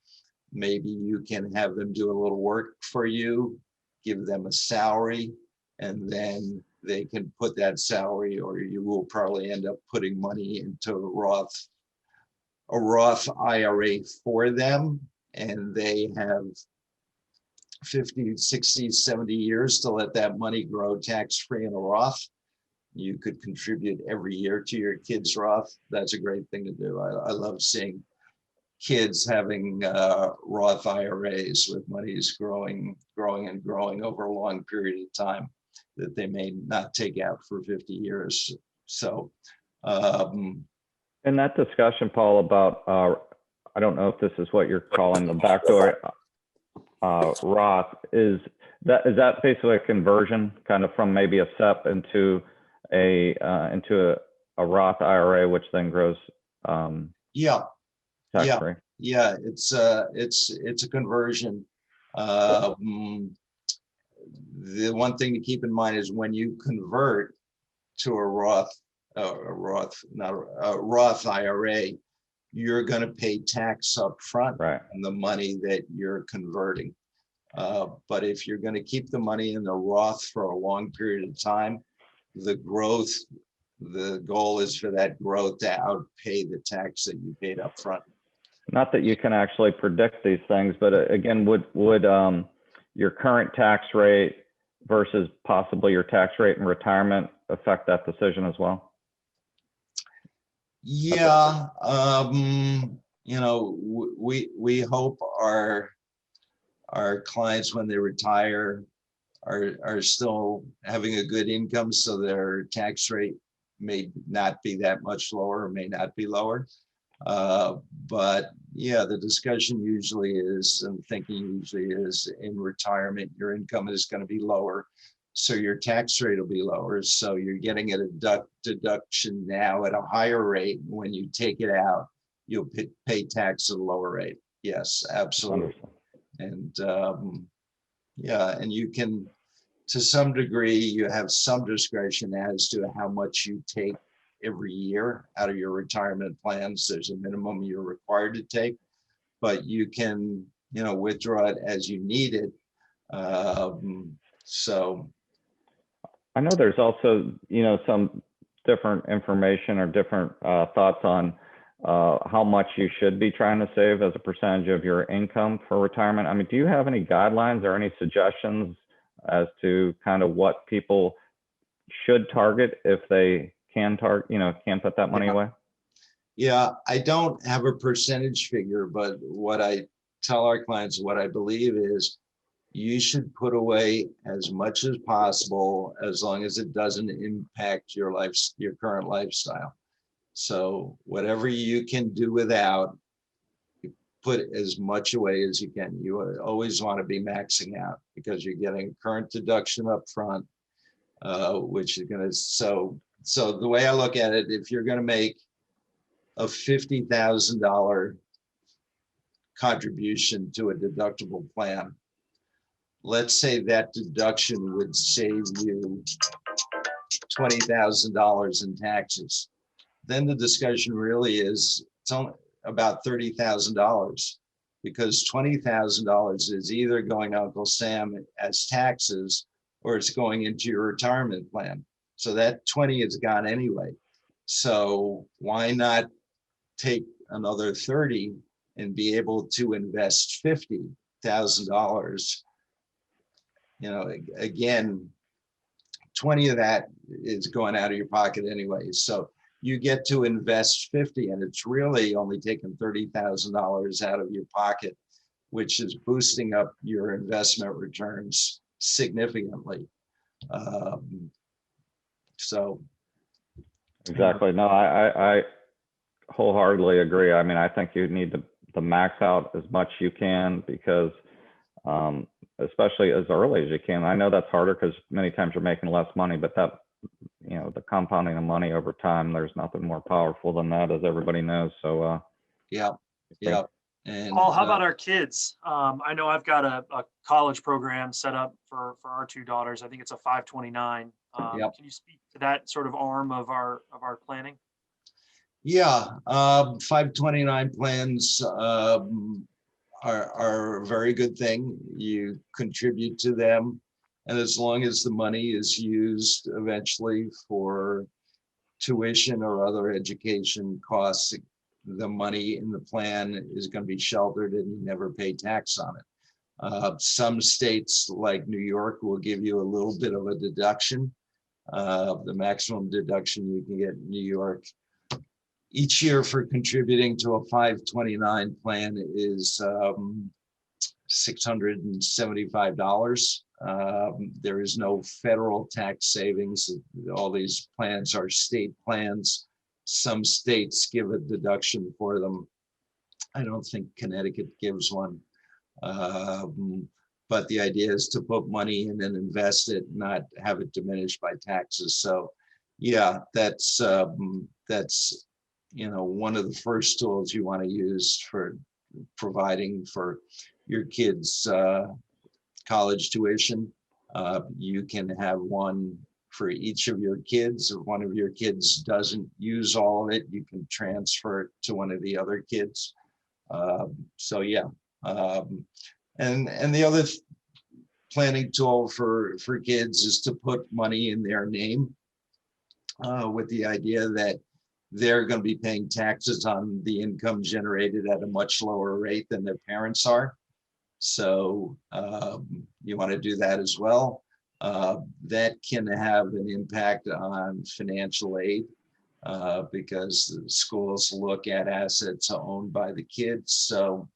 Speaker 2: maybe you can have them do a little work for you, give them a salary, and then they can put that salary, or you will probably end up putting money into a Roth IRA for them. And they have 50, 60, 70 years to let that money grow tax-free in a Roth. You could contribute every year to your kids' Roth. That's a great thing to do. I love seeing kids having Roth IRAs with monies growing over a long period of time that they may not take out for 50 years. So
Speaker 1: In that discussion, Paul, about I don't know if this is what you're calling the backdoor Roth, is that basically a conversion kind of from maybe a SEP into a Roth IRA, which then grows
Speaker 2: yeah,
Speaker 1: tax-free?
Speaker 2: yeah, it's a conversion. The one thing to keep in mind is when you convert to a Roth IRA, you're going to pay tax up front
Speaker 1: Right.
Speaker 2: on the money that you're converting. But if you're going to keep the money in the Roth for a long period of time, the goal is for that growth to outpay the tax that you paid up front.
Speaker 1: Not that you can actually predict these things, but again, would your current tax rate versus possibly your tax rate in retirement affect that decision as well?
Speaker 2: Yeah, you know, we hope our clients, when they retire, are still having a good income, so their tax rate may not be that much lower, or may not be lower. But yeah, the discussion usually is, and thinking usually is, in retirement, your income is going to be lower, so your tax rate will be lower. So you're getting a deduction now at a higher rate. When you take it out, you'll pay tax at a lower rate. Yes, absolutely. And yeah, and you can, to some degree, you have some discretion as to how much you take every year out of your retirement plans. There's a minimum you're required to take, but you can, you know, withdraw it as you need it. So
Speaker 1: I know there's also, you know, some different information or different thoughts on how much you should be trying to save as a percentage of your income for retirement. I mean, do you have any guidelines or any suggestions as to kind of what people should target if they can target, can put that money
Speaker 2: Yeah.
Speaker 1: away?
Speaker 2: Yeah, I don't have a percentage figure, but what I tell our clients, what I believe is you should put away as much as possible as long as it doesn't impact your your current lifestyle. So whatever you can do without, put as much away as you can. You always want to be maxing out because you're getting current deduction up front, which is going to, so the way I look at it, if you're going to make a $50,000 contribution to a deductible plan, let's say that deduction would save you $20,000 in taxes. Then the discussion really is, it's only about $30,000 because $20,000 is either going to Uncle Sam as taxes or it's going into your retirement plan. So that 20 is gone anyway. So why not take another 30 and be able to invest $50,000? Again, 20 of that is going out of your pocket anyway. So you get to invest 50 and it's really only taking $30,000 out of your pocket, which is boosting up your investment returns significantly. So.
Speaker 1: Exactly. No, I wholeheartedly agree. I mean, I think you need to max out as much you can because especially as early as you can. I know that's harder because many times you're making less money, but that, the compounding of money over time, there's nothing more powerful than that, as everybody knows. So,
Speaker 2: yeah. And
Speaker 3: Paul, how about our kids? I know I've got a college program set up for our two daughters. I think it's a 529.
Speaker 2: Yep.
Speaker 3: Can you speak to that sort of arm of our planning?
Speaker 2: Yeah, 529 plans are a very good thing. You contribute to them, and as long as the money is used eventually for tuition or other education costs, the money in the plan is going to be sheltered and you never pay tax on it. Some states like New York will give you a little bit of a deduction. The maximum deduction you can get in New York each year for contributing to a 529 plan is $675. There is no federal tax savings. All these plans are state plans. Some states give a deduction for them. I don't think Connecticut gives one. But the idea is to put money in and invest it, not have it diminished by taxes. So yeah, that's one of the first tools you want to use for providing for your kids' college tuition. You can have one for each of your kids. If one of your kids doesn't use all of it, you can transfer it to one of the other kids. So yeah, and the other planning tool for kids is to put money in their name with the idea that they're going to be paying taxes on the income generated at a much lower rate than their parents are. So you want to do that as well. That can have an impact on financial aid because the schools look at assets owned by the kids. So,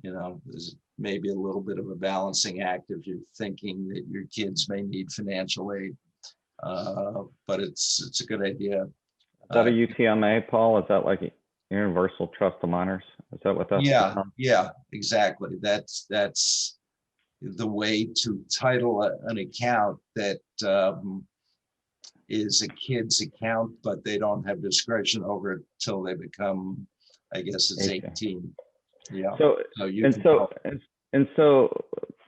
Speaker 2: there's maybe a little bit of a balancing act if you're thinking that your kids may need financial aid. But it's a good idea.
Speaker 1: Is that a UTMA, Paul? Is that like Universal Trust of Minors? Is that what that's?
Speaker 2: Yeah, exactly. That's the way to title an account that is a kid's account, but they don't have discretion over it till they become, I guess it's 18. Yeah.
Speaker 1: So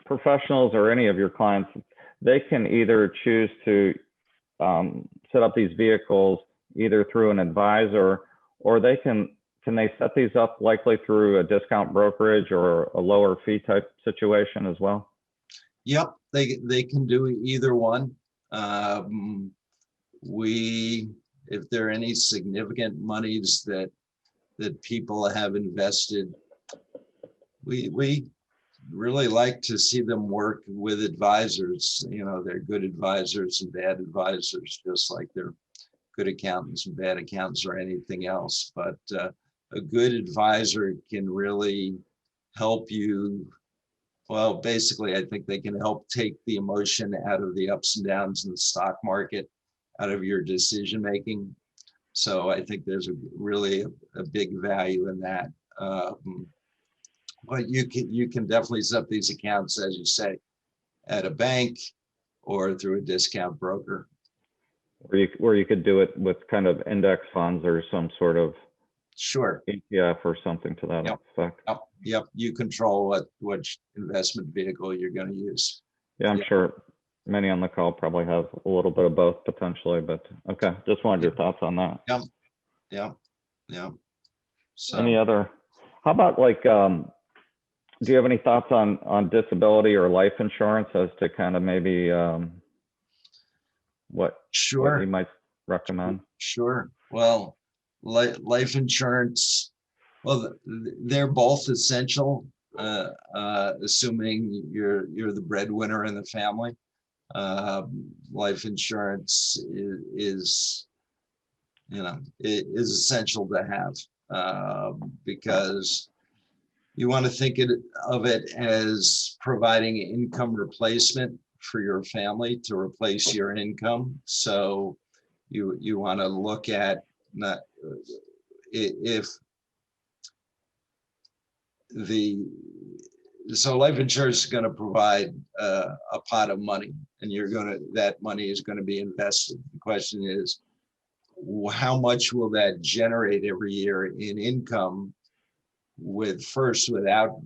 Speaker 1: professionals or any of your clients, they can either choose to set up these vehicles either through an advisor, or can they set these up likely through a discount brokerage or a lower fee type situation as well?
Speaker 2: Yep, they can do either one. If there are any significant monies that people have invested, we really like to see them work with advisors. You know, they're good advisors and bad advisors, just like they're good accountants and bad accountants or anything else. But a good advisor can really help you. Well, basically, I think they can help take the emotion out of the ups and downs in the stock market, out of your decision making. So I think there's really a big value in that. But you can definitely set up these accounts, as you say, at a bank or through a discount broker.
Speaker 1: Where you could do it with kind of index funds or some sort of
Speaker 2: Sure.
Speaker 1: ETF or something to that
Speaker 2: Yep.
Speaker 1: effect.
Speaker 2: Yep. You control what investment vehicle you're going to use.
Speaker 1: Yeah, I'm
Speaker 2: Yep.
Speaker 1: sure many on the call probably have a little bit of both potentially, but okay, just wanted your thoughts on that.
Speaker 2: Yeah. So
Speaker 1: Any other, how about like, do you have any thoughts on disability or life insurance as to kind of maybe what
Speaker 2: sure.
Speaker 1: you might recommend?
Speaker 2: Sure. Well, life insurance, well, they're both essential, assuming you're the breadwinner in the family. Life insurance is essential to have, because you want to think of it as providing income replacement for your family to replace your income. So you want to look at not if so life insurance is going to provide a pot of money, and that money is going to be invested. The question is, how much will that generate every year in income without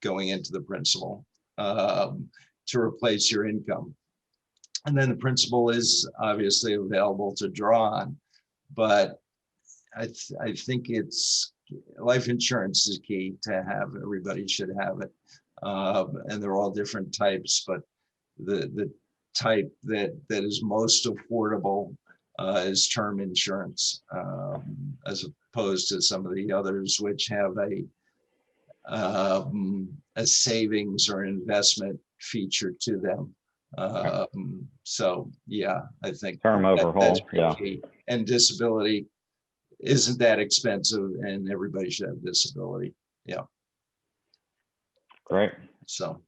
Speaker 2: going into the principal, to replace your income? And then the principal is obviously available to draw on, but I think life insurance is key to have. Everybody should have it, and they're all different types, but the type that is most affordable is term insurance, as opposed to some of the others which have a savings or investment feature to them. So yeah, I think
Speaker 1: Term overhaul, yeah.
Speaker 2: key. And disability isn't that expensive, and everybody should have disability. Yeah.
Speaker 1: Great.
Speaker 2: So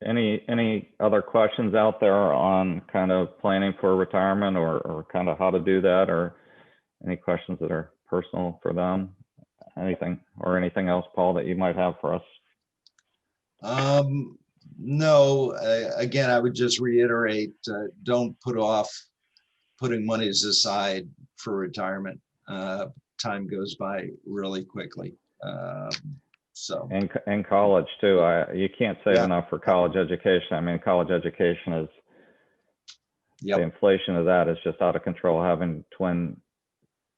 Speaker 1: Any other questions out there on kind of planning for retirement or kind of how to do that, or any questions that are personal for them? Anything else, Paul, that you might have for us?
Speaker 2: No, again, I would just reiterate, don't put off putting monies aside for retirement. Time goes by really quickly. So
Speaker 1: And college too. You can't save enough for college education. I mean, college education is, the inflation of that is just out of control. Having twin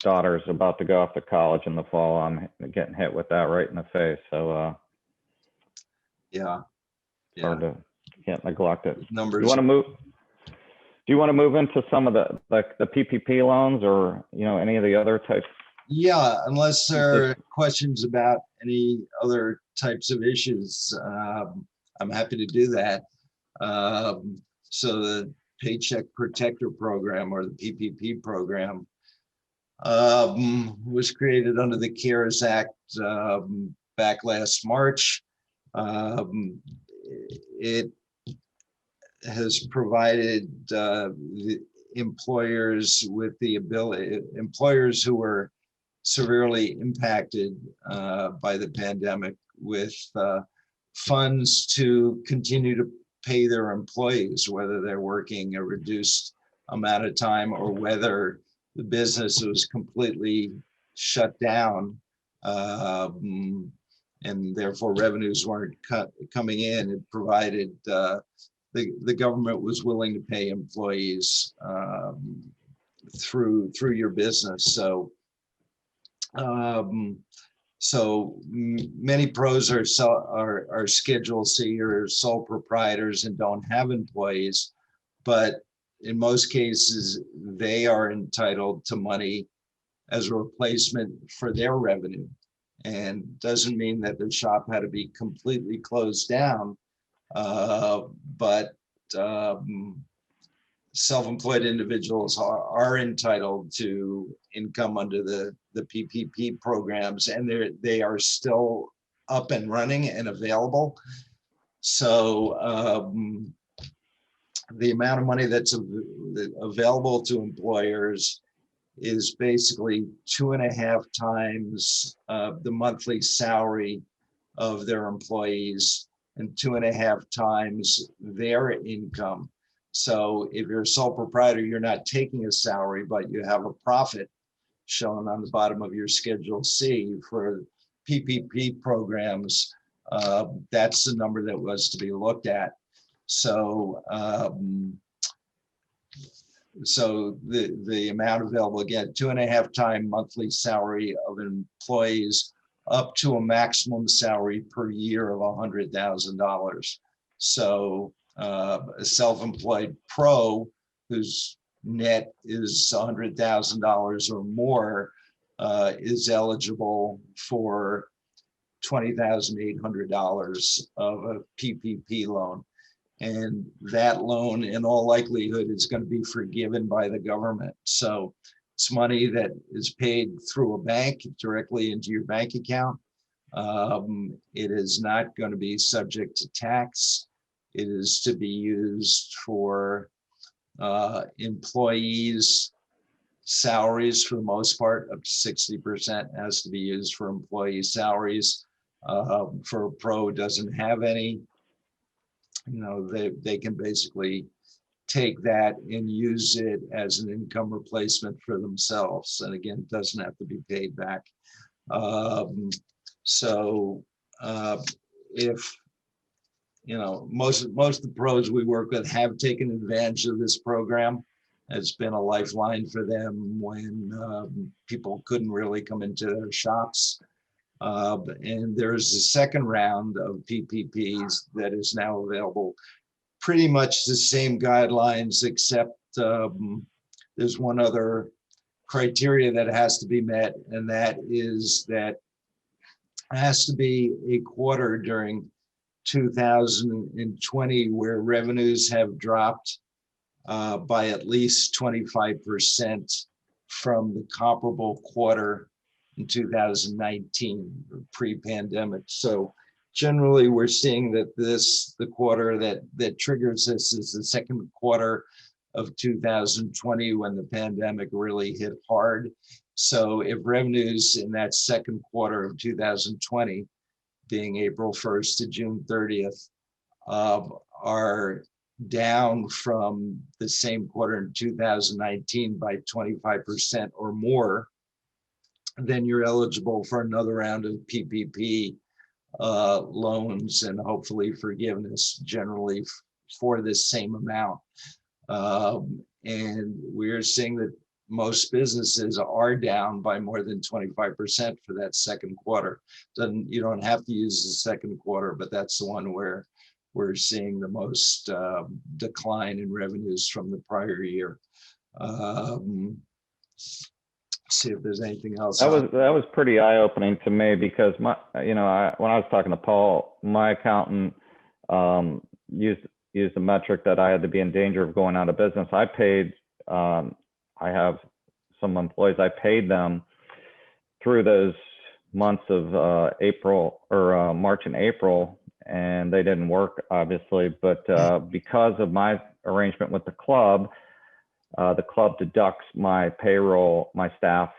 Speaker 1: daughters about to go off to college in the fall, I'm getting hit with that right in the face. So it's hard to, can't neglect it.
Speaker 2: Numbers.
Speaker 1: Do you want to move into some of the PPP loans, or any of the other types?
Speaker 2: Yeah, unless there are questions about any other types of issues, I'm happy to do that. So the Paycheck Protector Program, or the PPP program, was created under the CARES Act back last March. It has provided the employers with the ability, employers who were severely impacted by the pandemic, with funds to continue to pay their employees, whether they're working a reduced amount of time or whether the business was completely shut down, and therefore revenues weren't coming in. It provided the government was willing to pay employees through your business. So many pros are Schedule C or sole proprietors and don't have employees, but in most cases they are entitled to money as a replacement for their revenue. And doesn't mean that their shop had to be completely closed down, But self-employed individuals are entitled to income under the PPP programs, and they are still up and running and available. So the amount of money that's available to employers is basically 2.5 times the monthly salary of their employees and 2.5 times their income. So if you're a sole proprietor, you're not taking a salary, but you have a profit shown on the bottom of your Schedule C for PPP programs. That's the number that was to be looked at. So the amount available, again, 2.5 times monthly salary of employees up to a maximum salary per year of $100,000. So a self-employed pro whose net is $100,000 or more is eligible for $20,800 of a PPP loan. And that loan, in all likelihood, is going to be forgiven by the government. So it's money that is paid through a bank directly into your bank account. It is not going to be subject to tax. It is to be used for employees' salaries for the most part. Up to 60% has to be used for employee salaries. For a pro who doesn't have any, they can basically take that and use it as an income replacement for themselves. And again, it doesn't have to be paid back. If most of the pros we work with have taken advantage of this program. It's been a lifeline for them when people couldn't really come into their shops. And there's a second round of PPPs that is now available. Pretty much the same guidelines, except there's one other criteria that has to be met, and that is that it has to be a quarter during 2020 where revenues have dropped by at least 25% from the comparable quarter in 2019, pre-pandemic. So generally we're seeing that the quarter that triggers this is the second quarter of 2020 when the pandemic really hit hard. So if revenues in that second quarter of 2020, being April 1st to June 30th, are down from the same quarter in 2019 by 25% or more, then you're eligible for another round of PPP loans and hopefully forgiveness, generally for this same amount. And we're seeing that most businesses are down by more than 25% for that second quarter. You don't have to use the second quarter, but that's the one where we're seeing the most decline in revenues from the prior year. See if there's anything else.
Speaker 1: That was pretty eye-opening to me because when I was talking to Paul, my accountant used a metric that I had to be in danger of going out of business. I paid. I have some employees. I paid them through those months of April or March and April, and they didn't work, obviously. But because of my arrangement with the club deducts my payroll, my staff,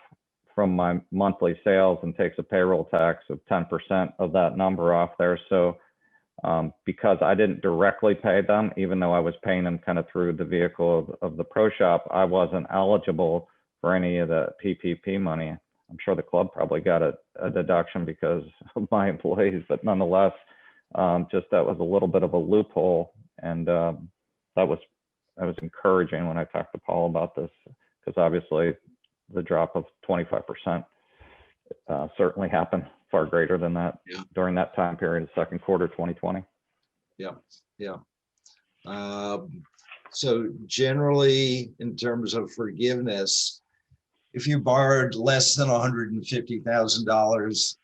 Speaker 1: from my monthly sales and takes a payroll tax of 10% of that number off there. So because I didn't directly pay them, even though I was paying them kind of through the vehicle of the pro shop, I wasn't eligible for any of the PPP money. I'm sure the club probably got a deduction because of my employees, but nonetheless, just that was a little bit of a loophole. And that was encouraging when I talked to Paul about this, because obviously the drop of 25% certainly happened far greater than that during that time period, the second quarter 2020.
Speaker 2: Yeah. So generally, in terms of forgiveness, if you borrowed less than $150,000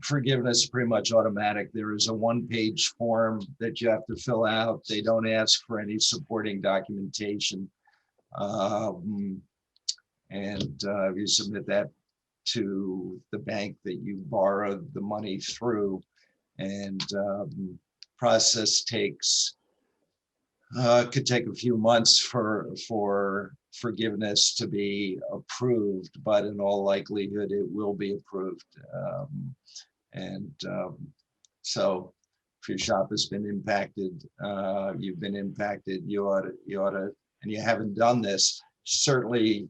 Speaker 2: forgiveness is pretty much automatic. There is a one-page form that you have to fill out. They don't ask for any supporting documentation. You submit that to the bank that you borrowed the money through, and process could take a few months for forgiveness to be approved, but in all likelihood it will be approved. So if your shop has been impacted, you've been impacted, you ought to, and you haven't done this, certainly,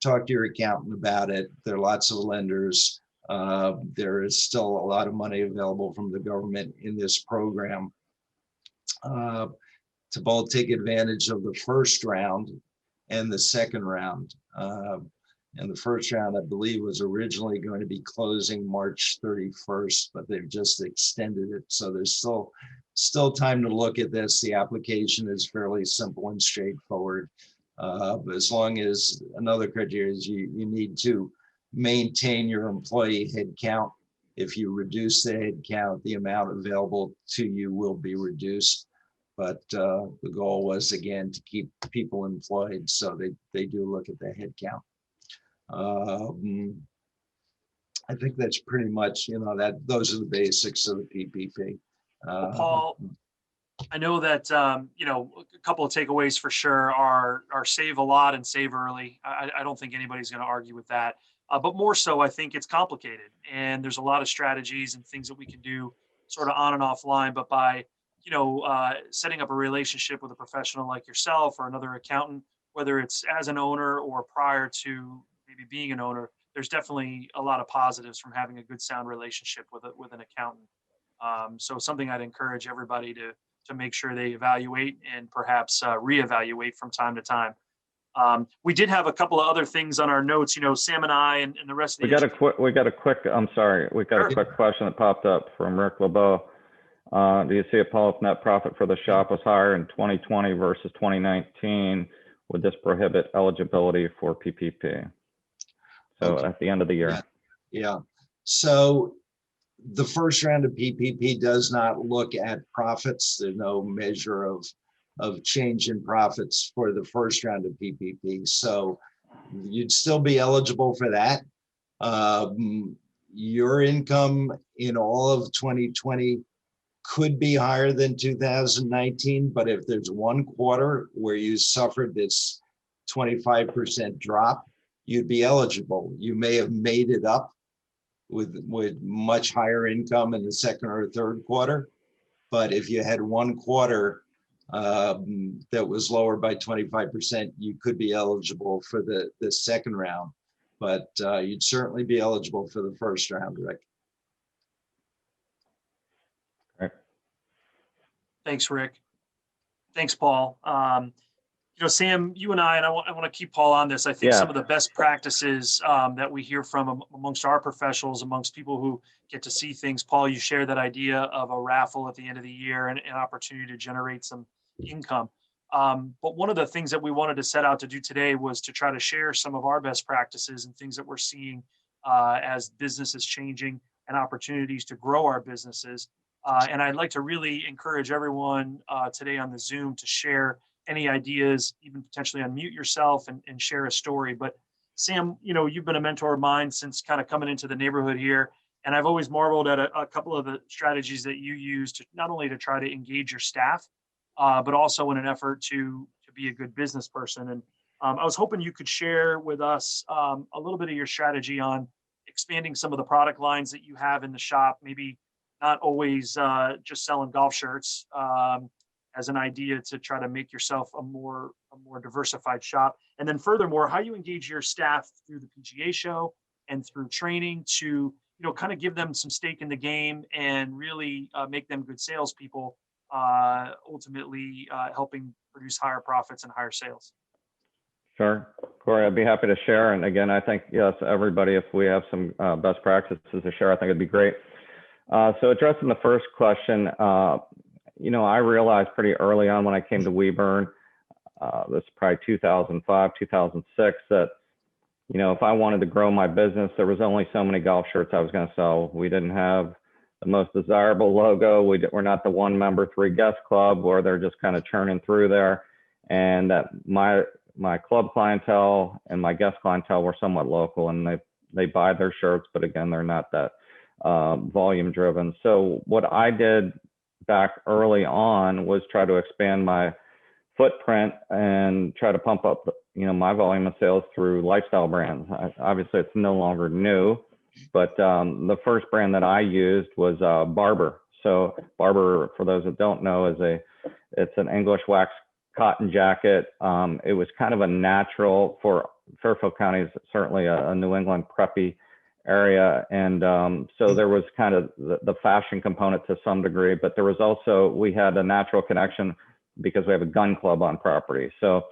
Speaker 2: talk to your accountant about it. There are lots of lenders. There is still a lot of money available from the government in this program to both take advantage of the first round and the second round. And the first round, I believe, was originally going to be closing March 31st, but they've just extended it. So there's still time to look at this. The application is fairly simple and straightforward. But as long as another criteria is you need to maintain your employee head count. If you reduce the head count, the amount available to you will be reduced. But the goal was, again, to keep people employed. So they do look at the head count. I think that's pretty much, those are the basics of the PPP.
Speaker 3: Paul, I know that, a couple of takeaways for sure are save a lot and save early. I don't think anybody's going to argue with that. But more so, I think it's complicated, and there's a lot of strategies and things that we can do sort of on and offline. But by, setting up a relationship with a professional like yourself or another accountant, whether it's as an owner or prior to maybe being an owner, there's definitely a lot of positives from having a good, sound relationship with an accountant. So something I'd encourage everybody to make sure they evaluate and perhaps reevaluate from time to time. We did have a couple of other things on our notes. Sam and I and the rest of the
Speaker 1: we got a quick question that popped up from Rick LeBeau. Do you see a Paul, if net profit for the shop was higher in 2020 versus 2019? Would this prohibit eligibility for PPP? So
Speaker 2: Okay.
Speaker 1: At the end of the year.
Speaker 2: Yeah. So the first round of PPP does not look at profits. There's no measure of change in profits for the first round of PPP. So you'd still be eligible for that. Your income in all of 2020 could be higher than 2019, but if there's one quarter where you suffered this 25% drop, you'd be eligible. You may have made it up with much higher income in the second or third quarter. But if you had one quarter that was lower by 25%, you could be eligible for the second round. But you'd certainly be eligible for the first round, Rick.
Speaker 3: Thanks, Rick. Thanks, Paul. Sam, you and I want to keep Paul on this. I think some of the best practices that we hear from amongst our professionals, amongst people who get to see things. Paul, you share that idea of a raffle at the end of the year and an opportunity to generate some income. But one of the things that we wanted to set out to do today was to try to share some of our best practices and things that we're seeing as business is changing and opportunities to grow our businesses. And I'd like to really encourage everyone today on the Zoom to share any ideas, even potentially unmute yourself and share a story. But Sam, you've been a mentor of mine since kind of coming into the neighborhood here. And I've always marveled at a couple of the strategies that you use to not only to try to engage your staff, but also in an effort to be a good business person. And I was hoping you could share with us a little bit of your strategy on expanding some of the product lines that you have in the shop, maybe not always just selling golf shirts as an idea to try to make yourself a more diversified shop. And then furthermore, how you engage your staff through the PGA show and through training to, kind of give them some stake in the game and really make them good salespeople, ultimately helping produce higher profits and higher sales.
Speaker 1: Sure, Corey, I'd be happy to share. And again, I think, yes, everybody, if we have some best practices to share, I think it'd be great. So addressing the first question, I realized pretty early on when I came to WeBurn, this is probably 2005, 2006, that, you know, if I wanted to grow my business, there was only so many golf shirts I was going to sell. We didn't have the most desirable logo. We're not the 1 member 3 guest club where they're just kind of churning through there. And that my club clientele and my guest clientele were somewhat local, and they buy their shirts, but again, they're not that volume driven. So what I did back early on was try to expand my footprint and try to pump up, you know, my volume of sales through lifestyle brands. Obviously, it's no longer new, but the first brand that I used was Barber. So Barber, for those that don't know, it's an English wax cotton jacket. It was kind of a natural for Fairfield County, is certainly a New England preppy area. And so there was kind of the fashion component to some degree, but there was also, we had a natural connection because we have a gun club on property. So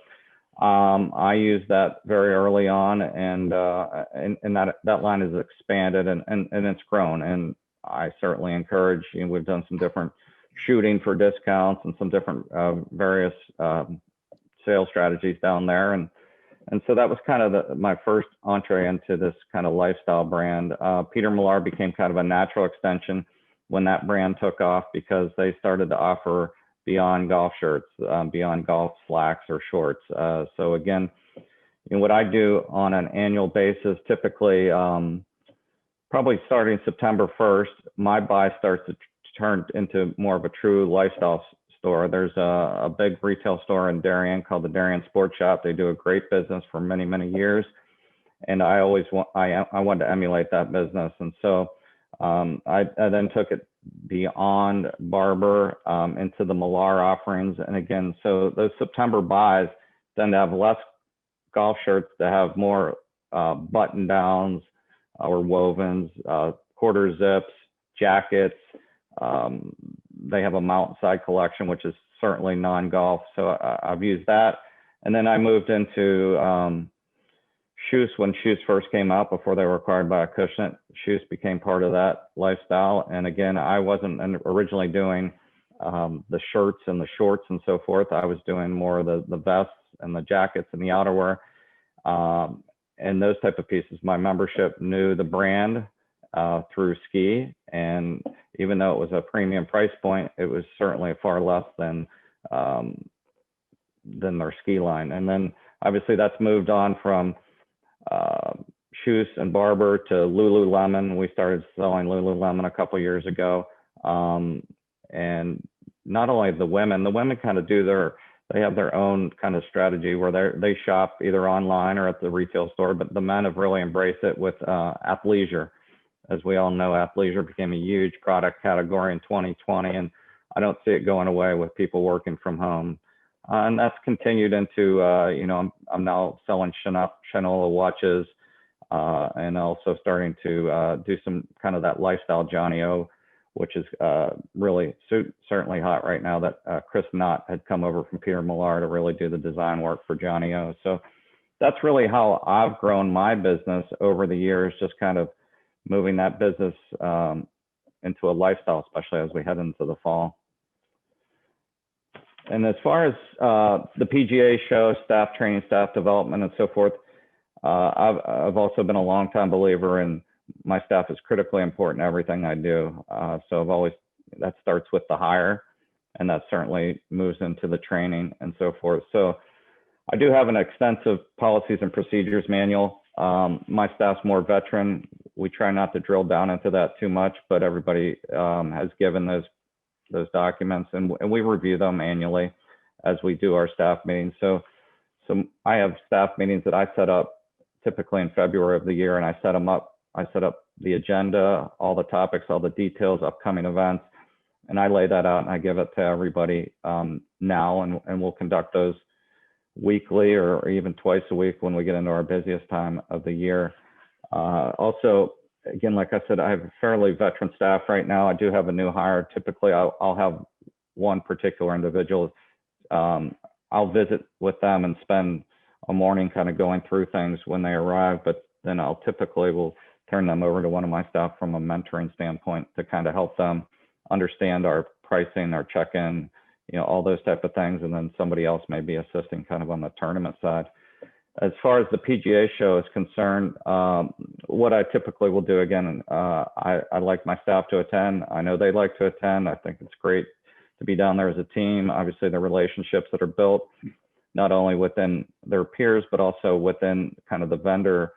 Speaker 1: I used that very early on, and that line has expanded and it's grown. And I certainly encourage, you know, we've done some different shooting for discounts and some different various sales strategies down there. And so that was kind of my first entree into this kind of lifestyle brand. Peter Millar became kind of a natural extension when that brand took off, because they started to offer beyond golf shirts, beyond golf slacks or shorts. So again, you know, what I do on an annual basis, typically, probably starting September 1st, my buy starts to turn into more of a true lifestyle store. There's a big retail store in Darien called the Darien Sports Shop. They do a great business for many, many years. And I wanted to emulate that business. And so I then took it beyond Barber into the Millar offerings. And again, so those September buys tend to have less golf shirts, to have more button downs or wovens, quarter zips, jackets. They have a mountainside collection, which is certainly non-golf. So I've used that. And then I moved into shoes when shoes first came out, before they were acquired by Acushnet. Shoes became part of that lifestyle. And again, I wasn't originally doing the shirts and the shorts and so forth. I was doing more of the vests and the jackets and the outerwear and those type of pieces. My membership knew the brand through ski, and even though it was a premium price point, it was certainly far less than their ski line. And then obviously that's moved on from Shoes and Barber to Lululemon. We started selling Lululemon a couple years ago, and not only the women kind of they have their own kind of strategy where they shop either online or at the retail store, but the men have really embraced it with athleisure. As we all know, athleisure became a huge product category in 2020, and I don't see it going away with people working from home. And that's continued into, you know, I'm now selling Shinola watches, and also starting to do some kind of that lifestyle Johnny O, which is really certainly hot right now, that Chris Knott had come over from Peter Millar to really do the design work for Johnny O. So that's really how I've grown my business over the years, just kind of moving that business into a lifestyle, especially as we head into the fall. And as far as the PGA show, staff training, staff development, and so forth, I've also been a longtime believer in my staff is critically important in everything I do. So that starts with the hire, and that certainly moves into the training and so forth. So I do have an extensive policies and procedures manual. My staff's more veteran. We try not to drill down into that too much, but everybody has given those documents, and we review them annually as we do our staff meetings. So I have staff meetings that I set up typically in February of the year, and I set up the agenda, all the topics, all the details, upcoming events, and I lay that out and I give it to everybody now, and we'll conduct those weekly or even twice a week when we get into our busiest time of the year. Also, again, like I said, I have a fairly veteran staff right now. I do have a new hire. Typically, I'll have one particular individual. I'll visit with them and spend a morning kind of going through things when they arrive, but then I'll typically will turn them over to one of my staff from a mentoring standpoint to kind of help them understand our pricing, our check-in, you know, all those type of things. And then somebody else may be assisting kind of on the tournament side. As far as the PGA show is concerned, what I typically will do, again, I like my staff to attend. I know they like to attend. I think it's great to be down there as a team. Obviously, the relationships that are built, not only within their peers, but also within kind of the vendor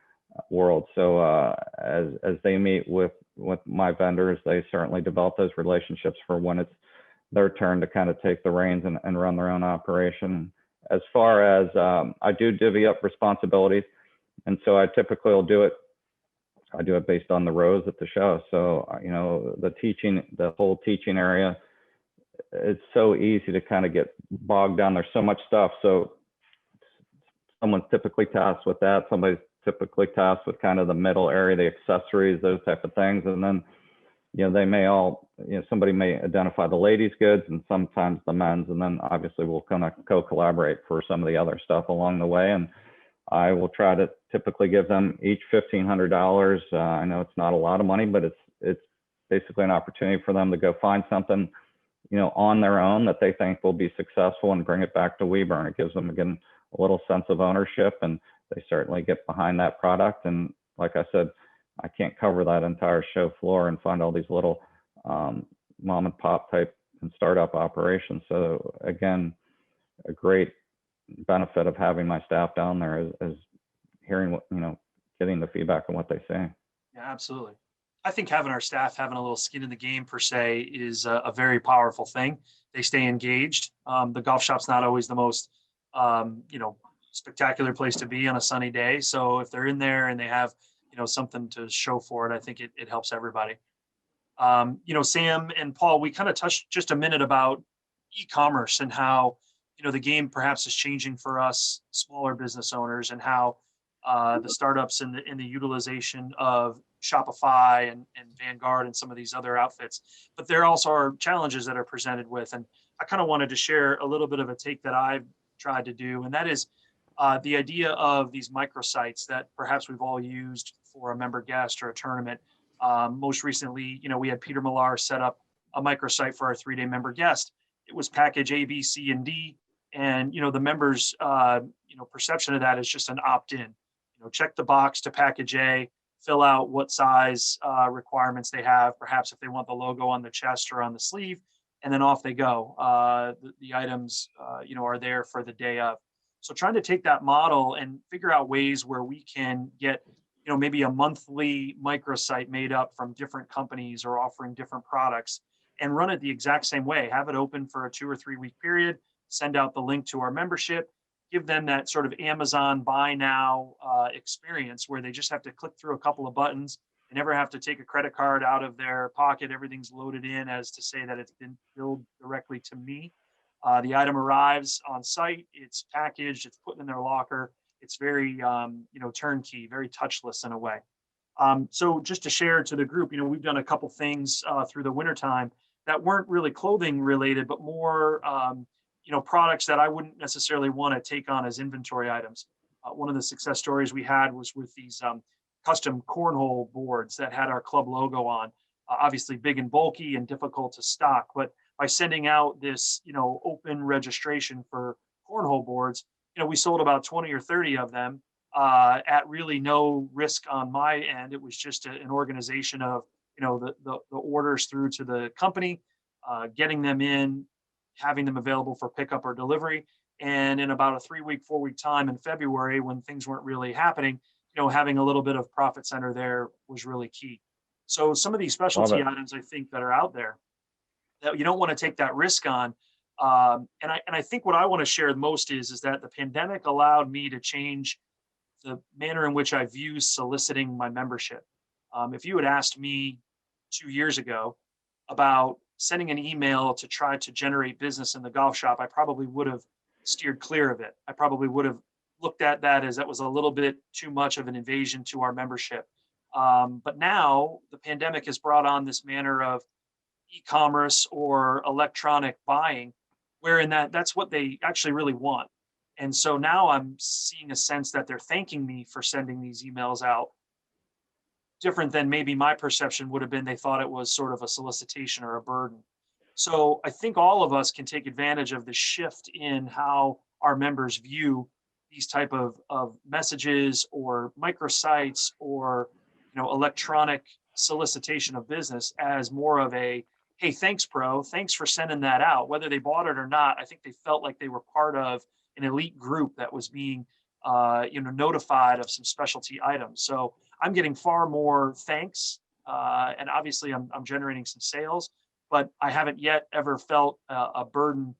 Speaker 1: world. So as they meet with my vendors, they certainly develop those relationships for when it's their turn to kind of take the reins and run their own operation. As far as I do divvy up responsibilities, and so I typically will do it. I do it based on the rows at the show. So the whole teaching area, it's so easy to kind of get bogged down. There's so much stuff. So someone's typically tasked with that. Somebody's typically tasked with kind of the middle area, the accessories, those type of things, and then they may all, somebody may identify the ladies' goods and sometimes the men's, and then obviously we'll kind of co-collaborate for some of the other stuff along the way. And I will try to typically give them each $1,500. I know it's not a lot of money, but it's basically an opportunity for them to go find something, on their own that they think will be successful and bring it back to Weber. It gives them, again, a little sense of ownership, and they certainly get behind that product. And like I said, I can't cover that entire show floor and find all these little mom and pop type and startup operations. So again, a great benefit of having my staff down there is hearing what, getting the feedback on what they say.
Speaker 3: Yeah, absolutely. I think having our staff having a little skin in the game per se is a very powerful thing. They stay engaged. The golf shop's not always the most, spectacular place to be on a sunny day. So if they're in there and they have, something to show for it, I think it helps everybody. Sam and Paul, we kind of touched just a minute about e-commerce and how, the game perhaps is changing for us smaller business owners, and how the startups and the utilization of Shopify and Vanguard and some of these other outfits. But there also are challenges that are presented with. And I kind of wanted to share a little bit of a take that I've tried to do. And that is the idea of these microsites that perhaps we've all used for a member guest or a tournament. Most recently, we had Peter Millar set up a microsite for our 3-day member guest. It was package A, B, C, and D. And, the members, perception of that is just an opt-in. Check the box to package A, fill out what size requirements they have, perhaps if they want the logo on the chest or on the sleeve, and then off they go. The items, are there for the day of. So trying to take that model and figure out ways where we can get, maybe a monthly microsite made up from different companies or offering different products, and run it the exact same way. Have it open for a 2 or 3 week period, send out the link to our membership, give them that sort of Amazon buy now experience where they just have to click through a couple of buttons. They never have to take a credit card out of their pocket. Everything's loaded in as to say that it's been billed directly to me. The item arrives on site, it's packaged, it's put in their locker. It's very, turnkey, very touchless in a way. So just to share to the group, we've done a couple things through the wintertime that weren't really clothing related, but more, products that I wouldn't necessarily want to take on as inventory items. One of the success stories we had was with these custom cornhole boards that had our club logo on, obviously big and bulky and difficult to stock. But by sending out this, open registration for cornhole boards, we sold about 20 or 30 of them at really no risk on my end. It was just an organization of, the orders through to the company, getting them in, having them available for pickup or delivery. And in about a 3-week, 4-week time in February, when things weren't really happening, having a little bit of profit center there was really key. So some of these specialty items, I think, that are out there that you don't want to take that risk on. And I think what I want to share most is that the pandemic allowed me to change the manner in which I view soliciting my membership. If you had asked me 2 years ago about sending an email to try to generate business in the golf shop, I probably would have steered clear of it. I probably would have looked at that as that was a little bit too much of an invasion to our membership. But now the pandemic has brought on this manner of e-commerce or electronic buying, wherein that's what they actually really want. And so now I'm seeing a sense that they're thanking me for sending these emails out, different than maybe my perception would have been. They thought it was sort of a solicitation or a burden. So I think all of us can take advantage of the shift in how our members view these type of messages or microsites or, electronic solicitation of business as more of a, hey, thanks, bro. Thanks for sending that out. Whether they bought it or not, I think they felt like they were part of an elite group that was being, notified of some specialty items. So I'm getting far more thanks. And obviously I'm generating some sales, but I haven't yet ever felt a burden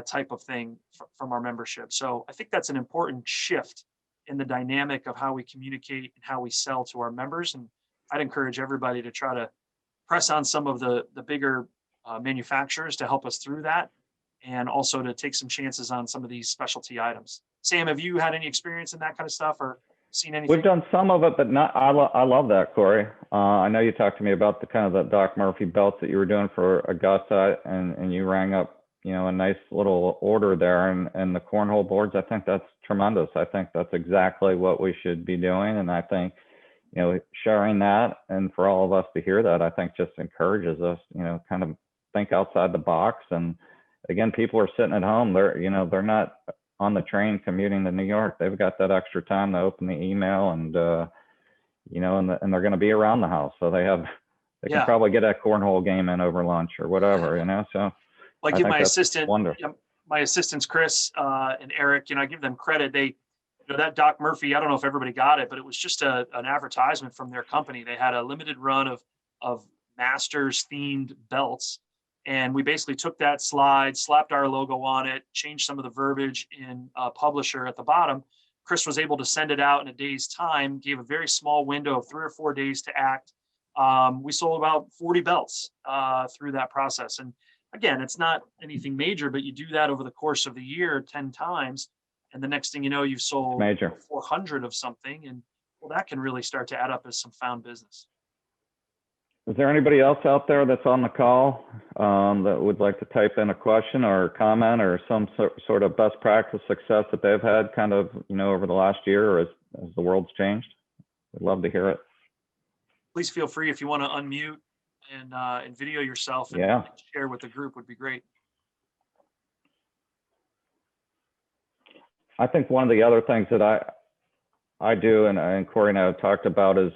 Speaker 3: type of thing from our membership. So I think that's an important shift in the dynamic of how we communicate and how we sell to our members. And I'd encourage everybody to try to press on some of the bigger manufacturers to help us through that, and also to take some chances on some of these specialty items. Sam, have you had any experience in that kind of stuff or seen anything?
Speaker 1: We've done some of it, but not. I love that, Corey. I know you talked to me about the kind of the Doc Murphy belts that you were doing for Augusta, and you rang up, a nice little order there, and the cornhole boards. I think that's tremendous. I think that's exactly what we should be doing, and I think, sharing that and for all of us to hear that, I think just encourages us, kind of think outside the box. And again, people are sitting at home. They're not on the train commuting to New York. They've got that extra time to open the email and, and they're going to be around the house. So they can probably get a cornhole game in over lunch or whatever, So
Speaker 3: like
Speaker 1: I
Speaker 3: give
Speaker 1: think
Speaker 3: my
Speaker 1: that's
Speaker 3: assistant,
Speaker 1: wonderful.
Speaker 3: My assistants, Chris and Eric, I give them credit. They, that Doc Murphy, I don't know if everybody got it, but it was just an advertisement from their company. They had a limited run of Masters themed belts. And we basically took that slide, slapped our logo on it, changed some of the verbiage in publisher at the bottom. Chris was able to send it out in a day's time, gave a very small window of 3 or 4 days to act. We sold about 40 belts through that process. And again, it's not anything major, but you do that over the course of the year 10 times. And the next thing you know, you've sold 400 of something. And well, that can really start to add up as some found business.
Speaker 1: Is there anybody else out there that's on the call that would like to type in a question or a comment or some sort of best practice success that they've had kind of, over the last year or as the world's changed? We'd love to hear it.
Speaker 3: Please feel free if you want to unmute and video yourself and share with the group would be great.
Speaker 1: I think one of the other things that I do, and Corey and I have talked about, is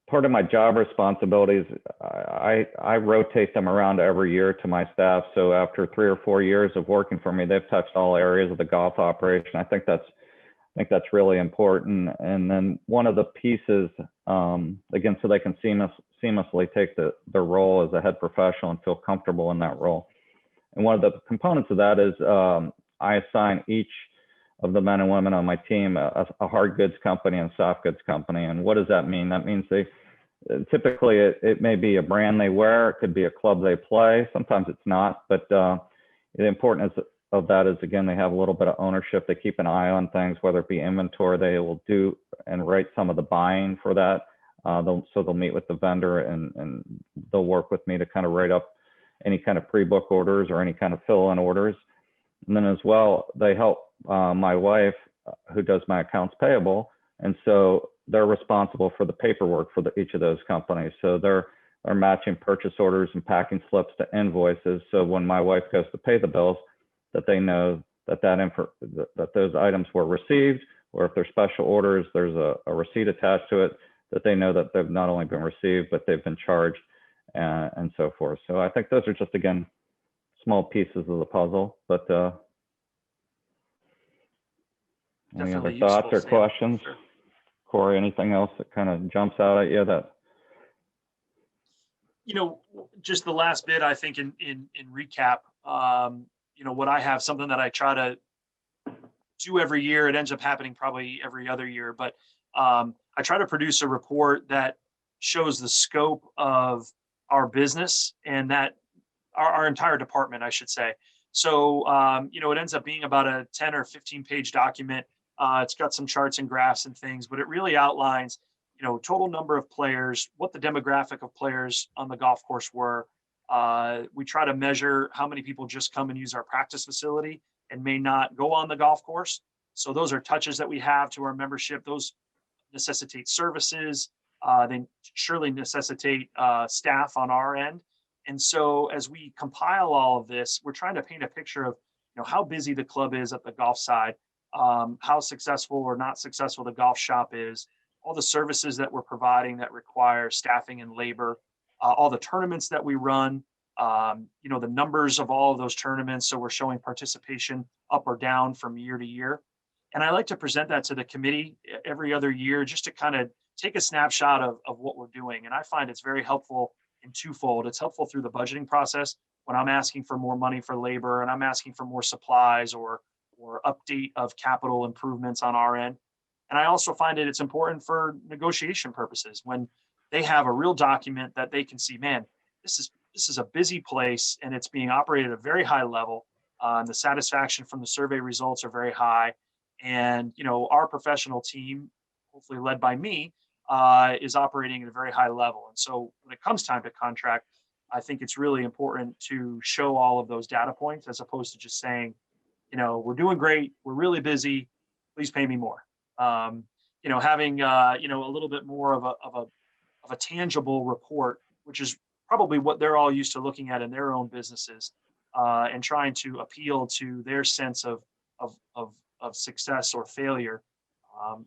Speaker 1: part of my job responsibilities. I rotate them around every year to my staff. So after 3 or 4 years of working for me, they've touched all areas of the golf operation. I think that's really important. And then one of the pieces, again, so they can seamlessly take their role as a head professional and feel comfortable in that role. And one of the components of that is I assign each of the men and women on my team a hard goods company and soft goods company. And what does that mean? That means typically it may be a brand they wear, it could be a club they play, sometimes it's not, but the importance of that is, again, they have a little bit of ownership. They keep an eye on things, whether it be inventory, they will do and write some of the buying for that. So they'll meet with the vendor and they'll work with me to kind of write up any kind of pre-book orders or any kind of fill-in orders. And then as well, they help my wife, who does my accounts payable. And so they're responsible for the paperwork for each of those companies. So they're matching purchase orders and packing slips to invoices. So when my wife goes to pay the bills, that they know that those items were received, or if they're special orders, there's a receipt attached to it, that they know that they've not only been received, but they've been charged and so forth. So I think those are just, again, small pieces of the puzzle, but any other thoughts or questions? Sure. Corey, anything else that kind of jumps out at you that?
Speaker 3: Just the last bit, I think in recap, what I have, something that I try to do every year, it ends up happening probably every other year, but I try to produce a report that shows the scope of our business and that our entire department, I should say. So, it ends up being about a 10 or 15 page document. It's got some charts and graphs and things, but it really outlines, total number of players, what the demographic of players on the golf course were. We try to measure how many people just come and use our practice facility and may not go on the golf course. So those are touches that we have to our membership. Those necessitate services. They surely necessitate staff on our end. And so as we compile all of this, we're trying to paint a picture of, how busy the club is at the golf side. how successful or not successful the golf shop is, all the services that we're providing that require staffing and labor, all the tournaments that we run, the numbers of all of those tournaments. So we're showing participation up or down from year to year. And I like to present that to the committee every other year just to kind of take a snapshot of what we're doing. And I find it's very helpful in twofold. It's helpful through the budgeting process when I'm asking for more money for labor and I'm asking for more supplies or update of capital improvements on our end. And I also find it's important for negotiation purposes when they have a real document that they can see, man, this is a busy place and it's being operated at a very high level. And the satisfaction from the survey results are very high. And our professional team, hopefully led by me, is operating at a very high level. And so when it comes time to contract, I think it's really important to show all of those data points as opposed to just saying, we're doing great, we're really busy, please pay me more. Having a little bit more of a tangible report, which is probably what they're all used to looking at in their own businesses, and trying to appeal to their sense of success or failure,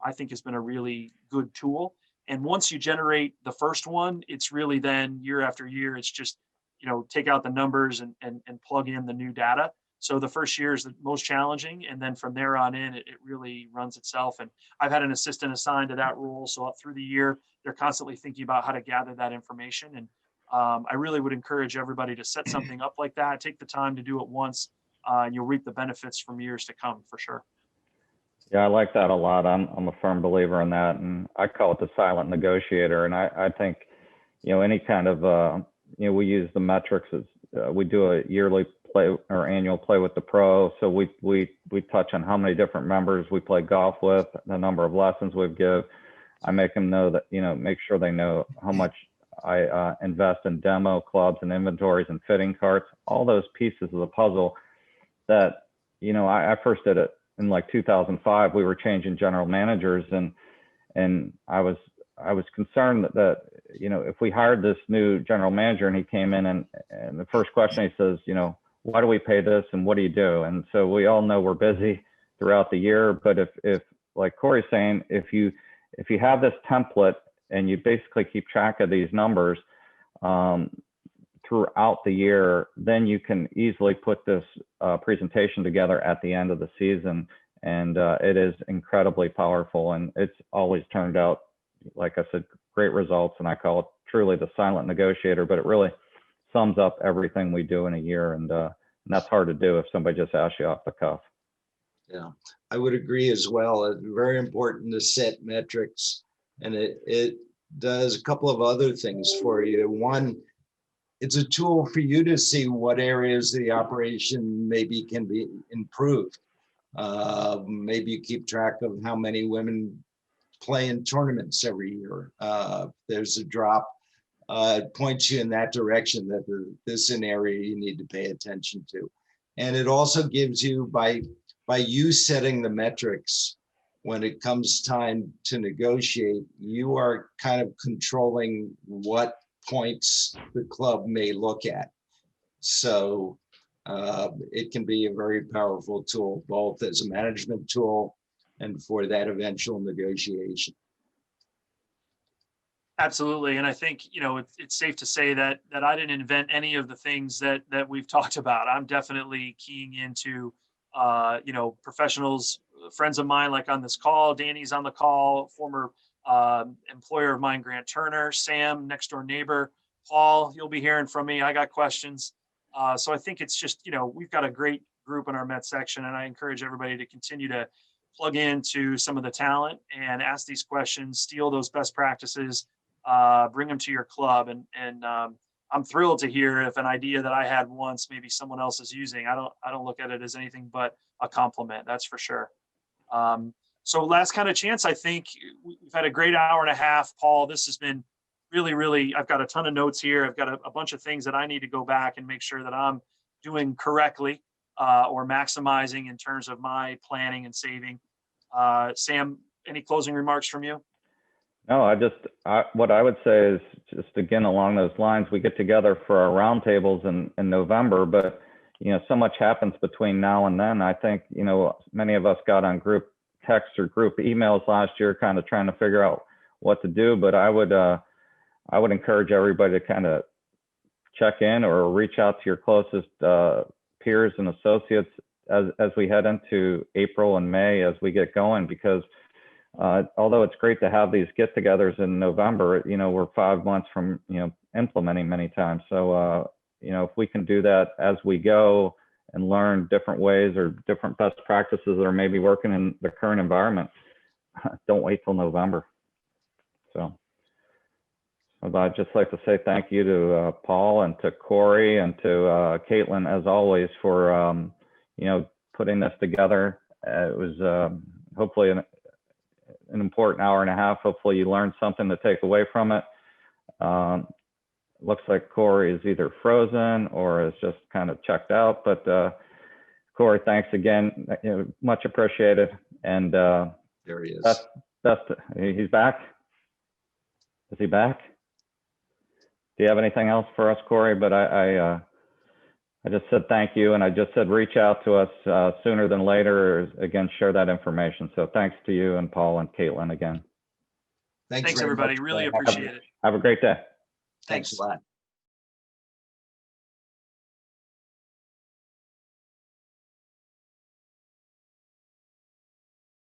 Speaker 3: I think has been a really good tool. And once you generate the first one, it's really then year after year, it's just, take out the numbers and plug in the new data. So the first year is the most challenging. And then from there on in, it really runs itself. And I've had an assistant assigned to that role. So up through the year, they're constantly thinking about how to gather that information. And I really would encourage everybody to set something up like that. Take the time to do it once, and you'll reap the benefits from years to come for sure.
Speaker 1: Yeah, I like that a lot. I'm a firm believer in that, and I call it the silent negotiator. And I think, any kind of, we use the metrics as we do a yearly play or annual play with the pro. So we touch on how many different members we play golf with, the number of lessons we give. I make them know that, make sure they know how much I invest in demo clubs and inventories and fitting carts, all those pieces of the puzzle that, I first did it in like 2005. We were changing general managers and I was concerned that, if we hired this new general manager and he came in and the first question he says, why do we pay this and what do you do? And so we all know we're busy throughout the year, but if like Corey's saying, if you have this template and you basically keep track of these numbers throughout the year, then you can easily put this presentation together at the end of the season. And it is incredibly powerful. And it's always turned out, like I said, great results. And I call it truly the silent negotiator, but it really sums up everything we do in a year. And that's hard to do if somebody just asks you off the cuff.
Speaker 2: Yeah, I would agree as well. It's very important to set metrics, and it does a couple of other things for you. One, it's a tool for you to see what areas of the operation maybe can be improved. Maybe you keep track of how many women play in tournaments every year. There's a drop. It points you in that direction that this is an area you need to pay attention to. And it also gives you, by you setting the metrics, when it comes time to negotiate, you are kind of controlling what points the club may look at. So it can be a very powerful tool, both as a management tool and for that eventual negotiation.
Speaker 3: Absolutely. And I think, it's safe to say that I didn't invent any of the things that we've talked about. I'm definitely keying into, professionals, friends of mine, like on this call. Danny's on the call, former employer of mine, Grant Turner, Sam, next door neighbor, Paul, you'll be hearing from me. I got questions. So I think it's just, we've got a great group in our Met section, and I encourage everybody to continue to plug into some of the talent and ask these questions, steal those best practices, bring them to your club. And I'm thrilled to hear if an idea that I had once, maybe someone else is using. I don't look at it as anything but a compliment. That's for sure. So last kind of chance, I think we've had a great hour and a half, Paul. This has been really, really, I've got a ton of notes here. I've got a bunch of things that I need to go back and make sure that I'm doing correctly or maximizing in terms of my planning and saving. Sam, any closing remarks from you?
Speaker 1: No, what I would say is just again along those lines, we get together for our roundtables in November, but so much happens between now and then. I think, many of us got on group text or group emails last year, kind of trying to figure out what to do. But I would encourage everybody to kind of check in or reach out to your closest peers and associates as we head into April and May as we get going, because although it's great to have these get-togethers in November, we're 5 months from implementing many times. So if we can do that as we go and learn different ways or different best practices that are maybe working in the current environment, don't wait till November. So I'd just like to say thank you to Paul and to Corey and to Caitlin, as always, for putting this together. It was hopefully an important hour and a half. Hopefully you learned something to take away from it. Looks like Corey is either frozen or is just kind of checked out. But Corey, thanks again. Much appreciated. And
Speaker 2: There he is.
Speaker 1: he's back. Is he back? Do you have anything else for us, Corey? But I just said thank you, and I just said reach out to us sooner than later, or again, share that information. So thanks to you and Paul and Caitlin again.
Speaker 3: Thanks,
Speaker 2: very
Speaker 3: everybody.
Speaker 2: much.
Speaker 3: Really appreciate it.
Speaker 1: Have a great day.
Speaker 2: Thanks a lot.